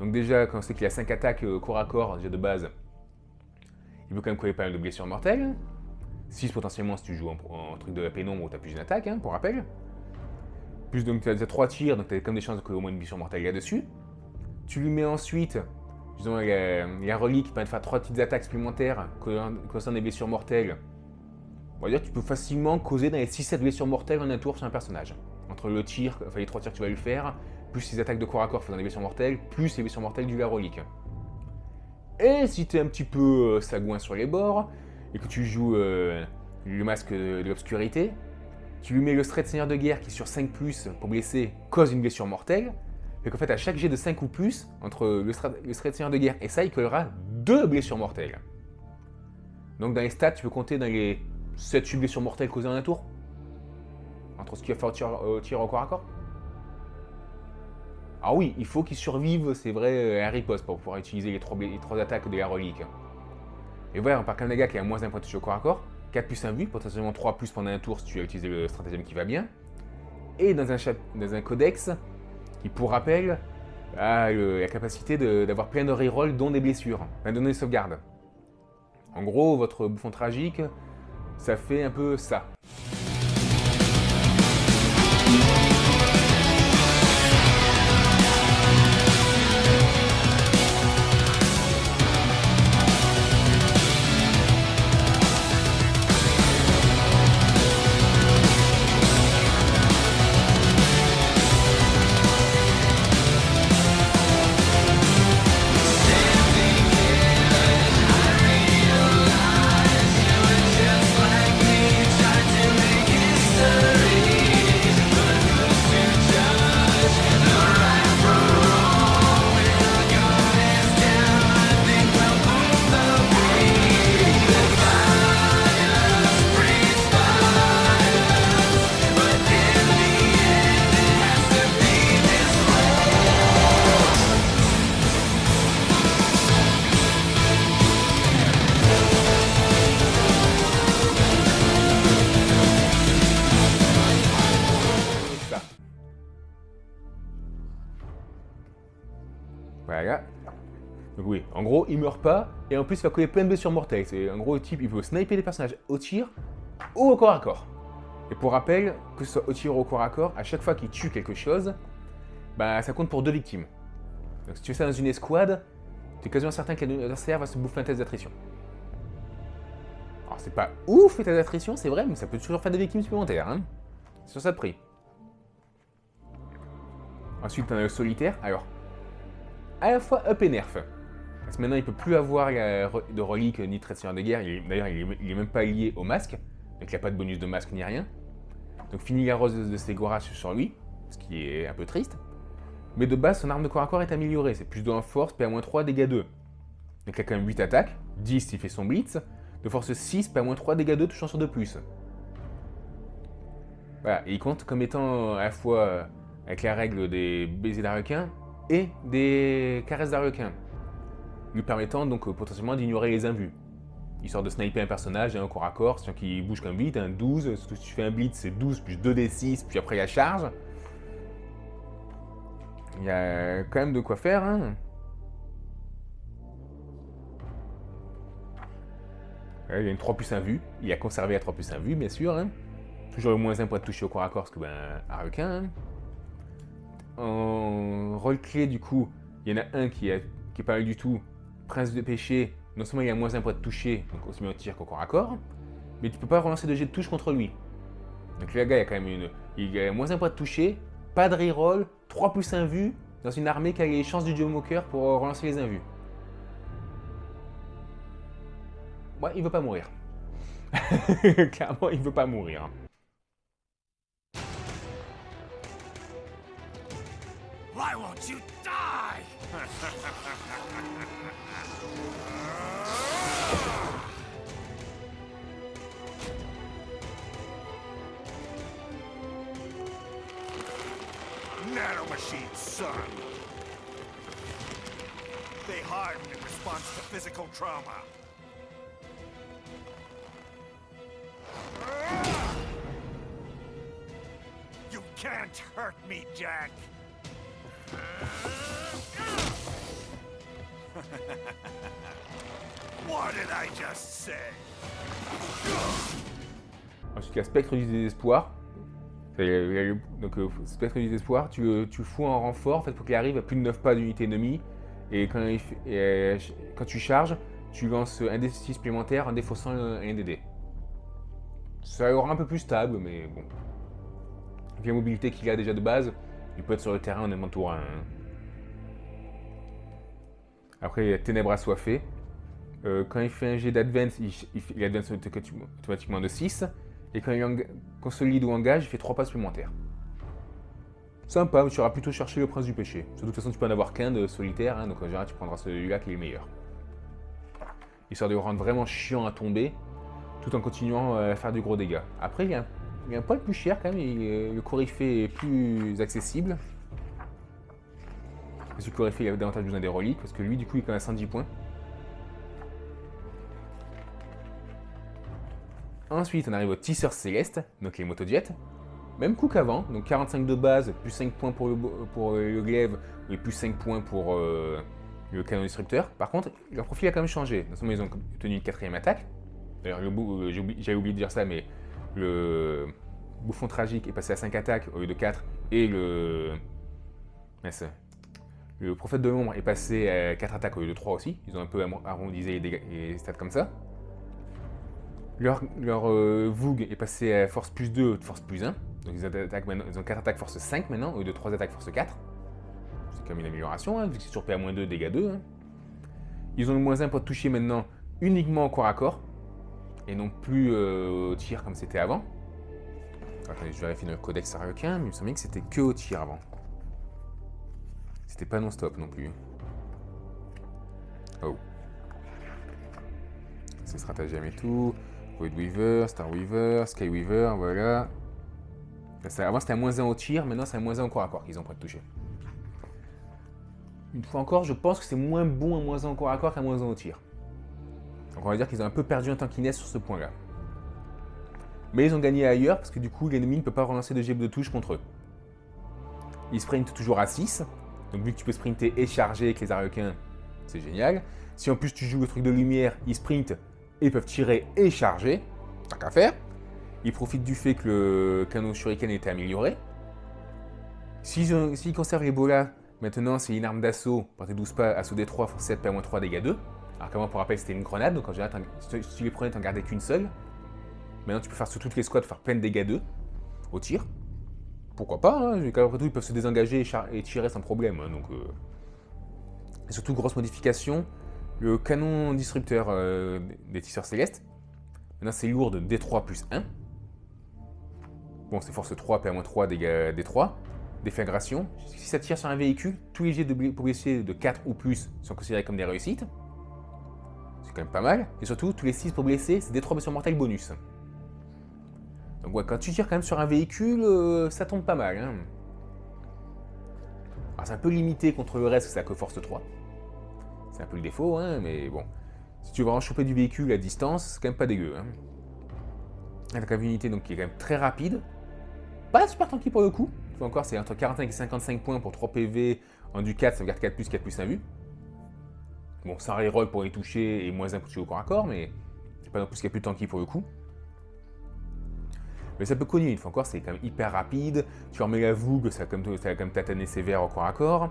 Speaker 1: Donc déjà, quand on sait qu'il y a 5 attaques corps à corps, déjà de base, il peut quand même coller pas mal de blessures mortelles. 6 potentiellement si tu joues en truc de la pénombre où tu as plus d'une attaque, hein, pour rappel. Plus donc tu as déjà 3 tirs, donc tu as quand même des chances de coller au moins une blessure mortelle là-dessus. Tu lui mets ensuite, disons, il y a un relique qui permet de faire 3 petites attaques supplémentaires causant des blessures mortelles. On va dire que tu peux facilement causer dans les 6-7 blessures mortelles en un tour sur un personnage. Entre le tir, enfin les 3 tirs que tu vas lui faire, plus les attaques de corps à corps faisant des blessures mortelles, plus les blessures mortelles du relique. Et si tu es un petit peu sagouin sur les bords, et que tu joues le masque de l'obscurité, tu lui mets le trait de seigneur de guerre qui sur 5+, pour blesser, cause une blessure mortelle, et qu'en fait à chaque jet de 5 ou plus, entre le trait de seigneur de guerre et ça, il collera 2 blessures mortelles. Donc dans les stats, tu peux compter dans les 7-8 blessures mortelles causées en un tour. Entre ce qu'il va faire au tir au corps à corps. Ah oui, il faut qu'il survive, c'est vrai, à riposte pour pouvoir utiliser les 3 attaques de la relique. Et voilà, on part quand même d'un gars qui a moins d'un point de touche au corps à corps, 4+1 vue, potentiellement 3+ pendant un tour si tu as utilisé le stratagème qui va bien. Et dans un codex qui, pour rappel, a la capacité d'avoir plein de rerolls dont des blessures, enfin, dont des sauvegardes. En gros, votre bouffon tragique, ça fait un peu ça. Donc oui, en gros, il meurt pas, et en plus, il va coller plein de blessures mortelles. En gros, le type, il peut sniper des personnages au tir ou au corps à corps. Et pour rappel, que ce soit au tir ou au corps à corps, à chaque fois qu'il tue quelque chose, bah, ça compte pour 2 victimes. Donc si tu fais ça dans une escouade, tu es quasiment certain que l'adversaire va se bouffer un test d'attrition. Alors c'est pas ouf le test d'attrition, c'est vrai, mais ça peut toujours faire des victimes supplémentaires. Hein. C'est sur ça de prix. Ensuite, on a le solitaire. Alors, à la fois up et nerf. Parce que maintenant, il peut plus avoir de reliques ni de trait de seigneur de guerre. D'ailleurs, il est même pas lié au masque. Donc il n'y a pas de bonus de masque ni rien. Donc fini la rose de Ségorach sur lui, ce qui est un peu triste. Mais de base, son arme de corps à corps est améliorée. C'est plus de 1 force, PA-3, dégâts 2. Donc il a quand même 8 attaques, 10 s'il fait son blitz. De force 6, PA-3, dégâts 2, touchant sur 2+. Voilà, et il compte comme étant à la fois avec la règle des baisers d'Arlequin et des caresses d'Arlequin. Lui permettant donc potentiellement d'ignorer les invus. Histoire de sniper un personnage, un corps à corps, sachant qu'il bouge comme vite, un 12, surtout si tu fais un blitz, c'est 12 plus 2d6, puis après la charge. Il y a quand même de quoi faire, hein. Ouais, il y a une 3+1 vue, il a conservé la 3+1 vue, bien sûr, hein. Toujours le -1 pour être touché au corps à corps, parce que Arlequin, hein. En rôle clé, du coup, il y en a un qui est pas mal du tout, Prince de péché. Non seulement il a -1 pour être touché, donc aussi bien au tir qu'au corps à corps, mais tu peux pas relancer de jet de touche contre lui. Donc le gars, il a quand même il a -1 pour être touché, pas de reroll, 3+1 vue, dans une armée qui a les chances du Geomoker pour relancer les invus. Ouais, il veut pas mourir. Clairement, il veut pas mourir.
Speaker 2: Why won't you die? Nanomachine, son. They harden in response to physical trauma. You can't hurt me, Jack. What did I just say?
Speaker 1: Ensuite, il y a Spectre du désespoir. Donc, Spectre du désespoir, tu le fous en renfort en fait, pour qu'il arrive à plus de 9 pas d'unité ennemie. Et quand tu charges, tu lances un D6 supplémentaire en défaussant un DD. Ça aura un peu plus stable, mais bon. Avec la mobilité qu'il a déjà de base, il peut être sur le terrain en aimant tour 1. Après, il y a Ténèbres assoiffées. Quand il fait un jet d'advance, il advance automatiquement de 6. Et quand il consolide ou engage, il fait 3 pas supplémentaires. Sympa, tu auras plutôt cherché le prince du péché. De toute façon, tu peux en avoir qu'un de solitaire, hein, donc en général, tu prendras celui-là qui est le meilleur. Histoire de le rendre vraiment chiant à tomber, tout en continuant à faire du gros dégâts. Après, il y a un poil plus cher quand même, le Coryphée est plus accessible. Parce que le Coryphée, il a davantage besoin des reliques, parce que lui, du coup, il est quand même à 110 points. Ensuite, on arrive au Tisseur Céleste, donc les motojets. Même coup qu'avant, donc 45 de base, plus 5 points pour le glaive, et plus 5 points pour le canon destructeur. Par contre, leur profil a quand même changé. Non seulement ils ont obtenu une 4ème attaque, d'ailleurs j'avais oublié de dire ça, mais le bouffon tragique est passé à 5 attaques au lieu de 4, et le prophète de l'ombre est passé à 4 attaques au lieu de 3 aussi. Ils ont un peu arrondisé les stats comme ça. Leur Voug est passé à force plus 2, force plus 1. Donc ils ont 4 attaques force 5 maintenant, au lieu de 3 attaques force 4. C'est quand même une amélioration, hein, vu que c'est sur PA-2, dégâts 2. Hein. Ils ont le -1 pour toucher maintenant uniquement au corps à corps, et non plus au tir comme c'était avant. Attendez, je vérifie dans le codex Arlequin, mais il me semblait que c'était que au tir avant. C'était pas non-stop non plus. Oh. C'est stratagème et tout. Void Weaver, Star Weaver, Sky Weaver, voilà. Avant c'était un -1 au tir, maintenant c'est un -1 au corps à corps qu'ils ont prêt de toucher. Une fois encore, je pense que c'est moins bon un -1 au corps à corps qu'un -1 au tir. Donc on va dire qu'ils ont un peu perdu un tankiness sur ce point-là. Mais ils ont gagné ailleurs parce que du coup l'ennemi ne peut pas relancer de jet de touche contre eux. Ils sprintent toujours à 6. Donc vu que tu peux sprinter et charger avec les Arlequins, c'est génial. Si en plus tu joues le truc de lumière, ils sprintent et peuvent tirer et charger, tant qu'à faire. Ils profitent du fait que le canon shuriken a été amélioré. S'ils conservent l'Ebola, maintenant c'est une arme d'assaut, portée 12 pas, assaut des 3, force 7, PA-3, dégâts 2. Alors qu'avant, pour rappel, c'était une grenade, donc en général, si tu les prenais, t'en gardais qu'une seule. Maintenant, tu peux faire sur toutes les squads, faire plein de dégâts 2 au tir. Pourquoi pas, hein, après tout, ils peuvent se désengager et tirer sans problème. Hein, donc, Et surtout, grosse modification, le canon disrupteur des tisseurs célestes. Maintenant, c'est lourd de D3 plus 1. Bon, c'est force 3, PA-3, dégâts D3. Déflagration. Si ça tire sur un véhicule, tous les jets pour blesser de 4 ou plus sont considérés comme des réussites. C'est quand même pas mal. Et surtout, tous les 6 pour blesser, c'est des 3 blessures mortelles bonus. Donc ouais, quand tu tires quand même sur un véhicule, ça tombe pas mal. Hein. Alors c'est un peu limité contre le reste, parce que ça a que force 3. C'est un peu le défaut, hein, mais bon. Si tu veux en choper du véhicule à distance, c'est quand même pas dégueu. Hein. Avec une unité donc, qui est quand même très rapide. Pas super tanky pour le coup. Encore, c'est entre 45 et 55 points pour 3 PV en du 4, ça veut dire 4 plus 1 vue. Bon, sans reroll pour les toucher et moins 1 pour toucher au corps à corps, mais c'est pas non plus ce qu'il y a plus tanky pour le coup. Mais ça peut cogner, une fois encore, c'est quand même hyper rapide. Tu remets la vogue, ça va comme tataner sévère au corps à corps.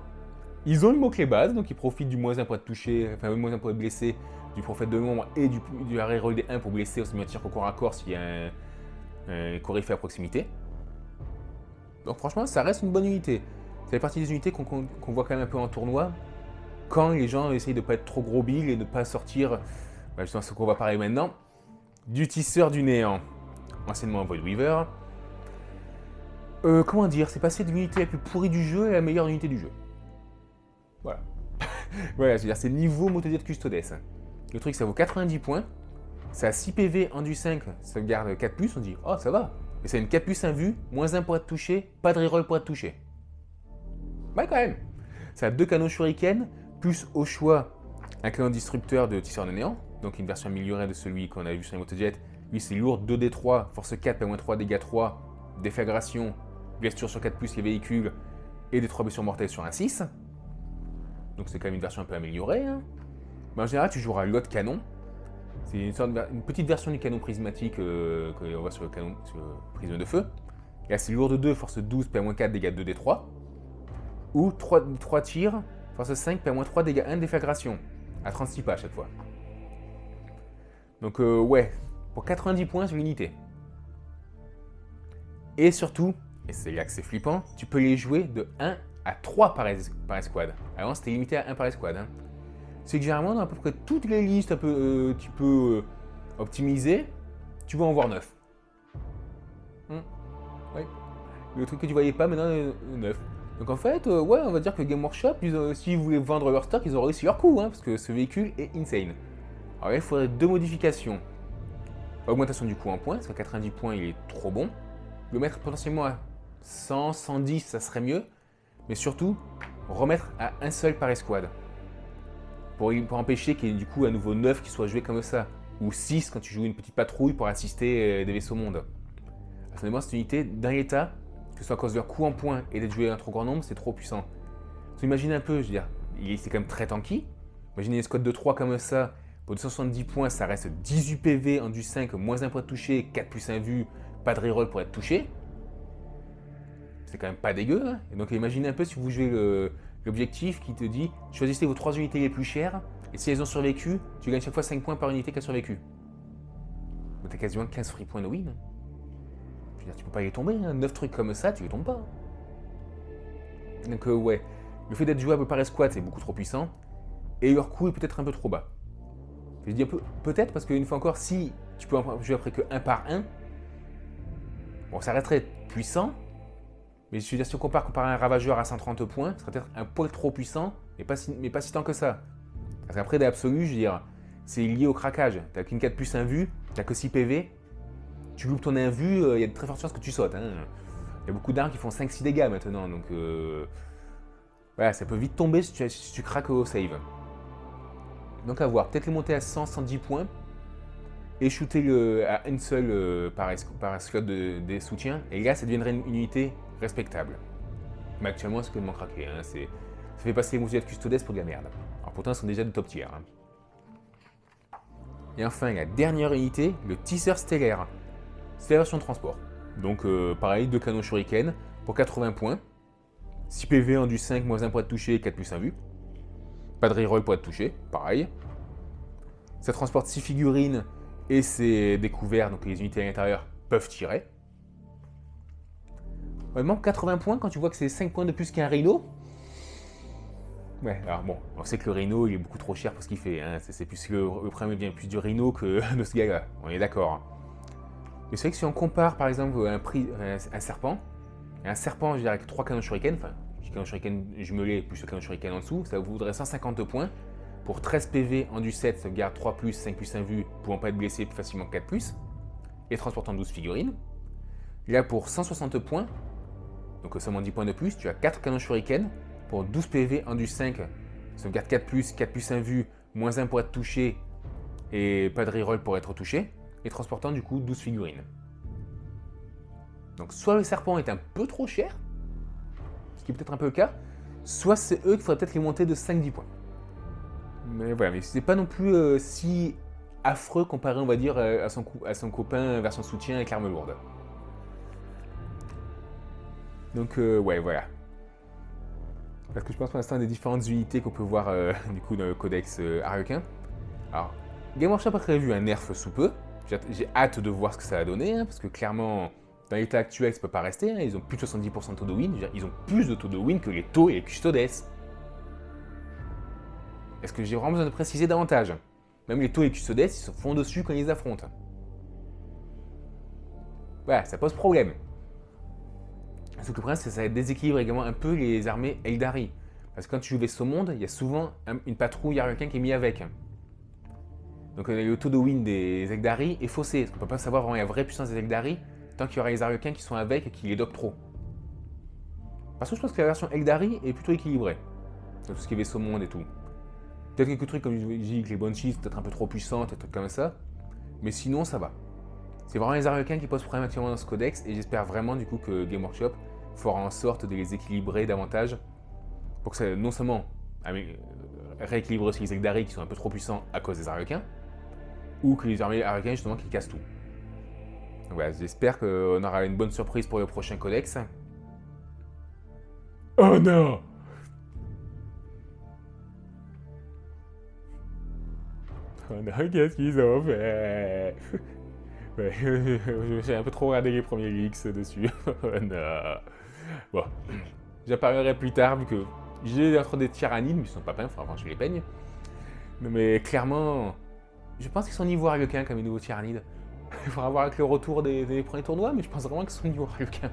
Speaker 1: Ils ont le mot-clé base, donc ils profitent du moins 1 pour être touché, enfin, moins 1 pour être blessé, du prophète de l'ombre et du reroll des 1 pour blesser, aussi bien tir qu'au corps à corps s'il y a un coryphée à proximité. Donc franchement, ça reste une bonne unité. Ça fait partie des unités qu'on voit quand même un peu en tournoi, quand les gens essayent de ne pas être trop gros billes et de ne pas sortir, justement ce qu'on va parler maintenant, du tisseur du néant, anciennement Void Weaver. Comment dire, c'est passé de l'unité la plus pourrie du jeu à la meilleure unité du jeu. Voilà. Voilà, c'est-à-dire c'est niveau Motodiet Custodes. Le truc, ça vaut 90 points, ça a 6 PV en du 5, ça garde 4+, on dit « Oh, ça va !» Et c'est une 4+, 1 vue, moins 1 pour être touché, pas de reroll pour être touché. Ouais, quand même. Ça a 2 canons shuriken, plus au choix un canon disrupteur de tisseur de néant, donc une version améliorée de celui qu'on a vu sur les Motojet. Lui, c'est lourd, 2D3, force 4, PA-3, dégâts 3, déflagration, blessure sur 4+, les véhicules, et des 3 blessures mortelles sur un 6. Donc c'est quand même une version un peu améliorée. Hein. Mais en général, tu joueras l'autre canon. C'est une petite version du canon prismatique qu'on voit sur le prisme de feu. Là, c'est lourd de 2, force 12, PA-4, dégâts 2 D3. Ou 3 tirs, force 5, PA-3, dégâts 1, déflagration. À 36 pas à chaque fois. Donc ouais, pour 90 points sur l'unité. Et surtout, et c'est là que c'est flippant, tu peux les jouer de 1 à 3 par escouade. Avant, c'était limité à 1 par escouade. Hein. C'est que généralement, dans à peu près toutes les listes tu peux optimiser, tu vas en voir 9. Ouais. Le truc que tu voyais pas, maintenant, 9. Donc en fait, ouais, on va dire que Game Workshop, s'ils voulaient vendre leur stock, ils ont réussi leur coup, hein, parce que ce véhicule est insane. Alors là, il faudrait 2 modifications. Augmentation du coût en points, parce qu'à 90 points, il est trop bon. Le mettre potentiellement à 100, 110, ça serait mieux. Mais surtout, remettre à un seul par escouade. Pour empêcher qu'il y ait du coup à nouveau 9 qui soient joués comme ça. Ou 6 quand tu joues une petite patrouille pour assister des vaisseaux monde. Personnellement, cette unité, d'un état, que ce soit à cause de leur coût en points et d'être joué un trop grand nombre, c'est trop puissant. Donc, imaginez un peu, je veux dire, c'est quand même très tanky. Imaginez une squad de 3 comme ça, pour 270 points, ça reste 18 PV en du 5, moins 1 pour être touché, 4 plus 1 vue, pas de reroll pour être touché. C'est quand même pas dégueu. Hein. Et donc imaginez un peu si vous jouez l'objectif qui te dit choisissez vos 3 unités les plus chères, et si elles ont survécu, tu gagnes chaque fois 5 points par unité qui a survécu. Donc t'as quasiment 15 free points de win. Je veux dire, tu peux pas y tomber, hein. 9 trucs comme ça, tu y tombes pas. Donc ouais, le fait d'être jouable par escouade, c'est beaucoup trop puissant, et leur coût est peut-être un peu trop bas. Je dis un peu peut-être parce qu'une fois encore, si tu peux jouer après que 1 par 1, bon, ça resterait puissant, mais je veux dire, si on compare à un ravageur à 130 points, ça serait peut-être un poil trop puissant, mais pas si tant que ça. Parce qu'après, d'absolu, je veux dire, c'est lié au craquage. T'as qu'une 4 plus 1 vue, t'as que 6 PV, tu loupes ton 1 vue, il y a de très fortes chances que tu sautes. Hein. Il y a beaucoup d'armes qui font 5-6 dégâts maintenant, donc voilà, ça peut vite tomber si tu craques au save. Donc à voir, peut-être les monter à 100-110 points, et shooter à une seule par slot des soutiens, et là ça deviendrait une unité respectable. Mais actuellement c'est complètement craqué, hein. Ça fait passer les Motojet Custodes pour de la merde. Alors pourtant, ils sont déjà de top tier. Hein. Et enfin, la dernière unité, le tisseur stellaire. C'est la version de transport. Donc pareil, 2 canons shuriken pour 80 points. 6 PV en du 5, moins 1 pour être touché, 4 plus 1 vue. Pas de reroll pour être touché, pareil. Ça transporte 6 figurines et c'est découvert, donc les unités à l'intérieur peuvent tirer. Honnêtement, 80 points quand tu vois que c'est 5 points de plus qu'un Rhino. Ouais, alors bon, on sait que le Rhino il est beaucoup trop cher pour ce qu'il fait. Hein. C'est plus le problème vient plus du Rhino que de ce gars-là, on est d'accord. Mais c'est vrai que si on compare par exemple un serpent, je dirais avec 3 canons shuriken, enfin, canons shuriken jumelés plus le canon shuriken en dessous, ça vous voudrait 150 points pour 13 PV en du 7, sauvegarde 3 plus, 5 plus 1 vue, pouvant pas être blessé plus facilement que 4 plus, et transportant 12 figurines. Là pour 160 points, donc seulement 10 points de plus, tu as 4 canons shuriken pour 12 PV en du 5, sauvegarde 4 plus 1 vue, moins 1 pour être touché, et pas de reroll pour être touché, et transportant du coup 12 figurines. Donc soit le serpent est un peu trop cher, ce qui est peut-être un peu le cas, soit c'est eux qu'il faudrait peut-être les monter de 5-10 points. Mais voilà, mais c'est pas non plus si affreux comparé, on va dire, à son copain version soutien avec l'arme lourde. Donc ouais, voilà. Parce que je pense pour l'instant des différentes unités qu'on peut voir du coup dans le codex Harlequin. Alors, Game Workshop a prévu un nerf sous peu. J'ai hâte de voir ce que ça va donner, hein, parce que clairement, dans l'état actuel, ça peut pas rester. Hein, ils ont plus de 70% de taux de win. Ils ont plus de taux de win que les taux et les custodes. Est-ce que j'ai vraiment besoin de préciser davantage? Même les taux et les custodes, ils se font dessus quand ils les affrontent. Voilà, ça pose problème. Sauf que le problème, c'est que ça déséquilibre également un peu les armées Eldari. Parce que quand tu joues Vaisseau Monde, il y a souvent une patrouille Harlequin qui est mise avec. Donc le taux de win des Eldari est faussé. Parce qu'on ne peut pas savoir vraiment la vraie puissance des Eldari tant qu'il y aura les Harlequins qui sont avec et qui les dopent trop. Parce que je pense que la version Eldari est plutôt équilibrée. Sur tout ce qui est Vaisseau Monde et tout. Peut-être quelques trucs comme je dis que les Banshees sont peut-être un peu trop puissantes, des trucs comme ça. Mais sinon, ça va. C'est vraiment les Harlequins qui posent problème actuellement dans ce codex. Et j'espère vraiment du coup que Game Workshop fera en sorte de les équilibrer davantage. Pour que ça, non seulement rééquilibre aussi les Eldari qui sont un peu trop puissants à cause des Harlequins, ou que les armées Harlequins justement qui cassent tout. Donc voilà, j'espère qu'on aura une bonne surprise pour le prochain codex. Oh non! Oh non, qu'est-ce qu'ils ont fait? Ouais, j'ai un peu trop regardé les premiers leaks dessus. Oh non. Bon, j'apparaîtrai plus tard vu que j'ai entre des tyrannides, mais ils sont pas peints, il faudra voir je les peigne. Mais clairement, je pense qu'ils sont niveau Harlequin comme les nouveaux tyrannides. Il faudra voir avec le retour des premiers tournois, mais je pense vraiment qu'ils sont niveau Harlequin.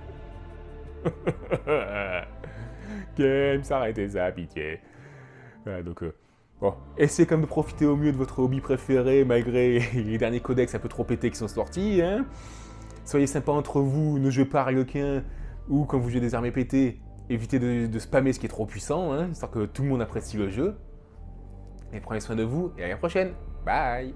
Speaker 1: Game, s'arrêtez ça, pitié. Voilà, donc, bon, essayez quand même de profiter au mieux de votre hobby préféré, malgré les derniers codex un peu trop pétés qui sont sortis. Hein. Soyez sympas entre vous, ne jouez pas Harlequin, ou quand vous jouez des armées pétées, évitez de spammer ce qui est trop puissant, hein, histoire que tout le monde apprécie le jeu. Et prenez soin de vous, et à la prochaine. Bye!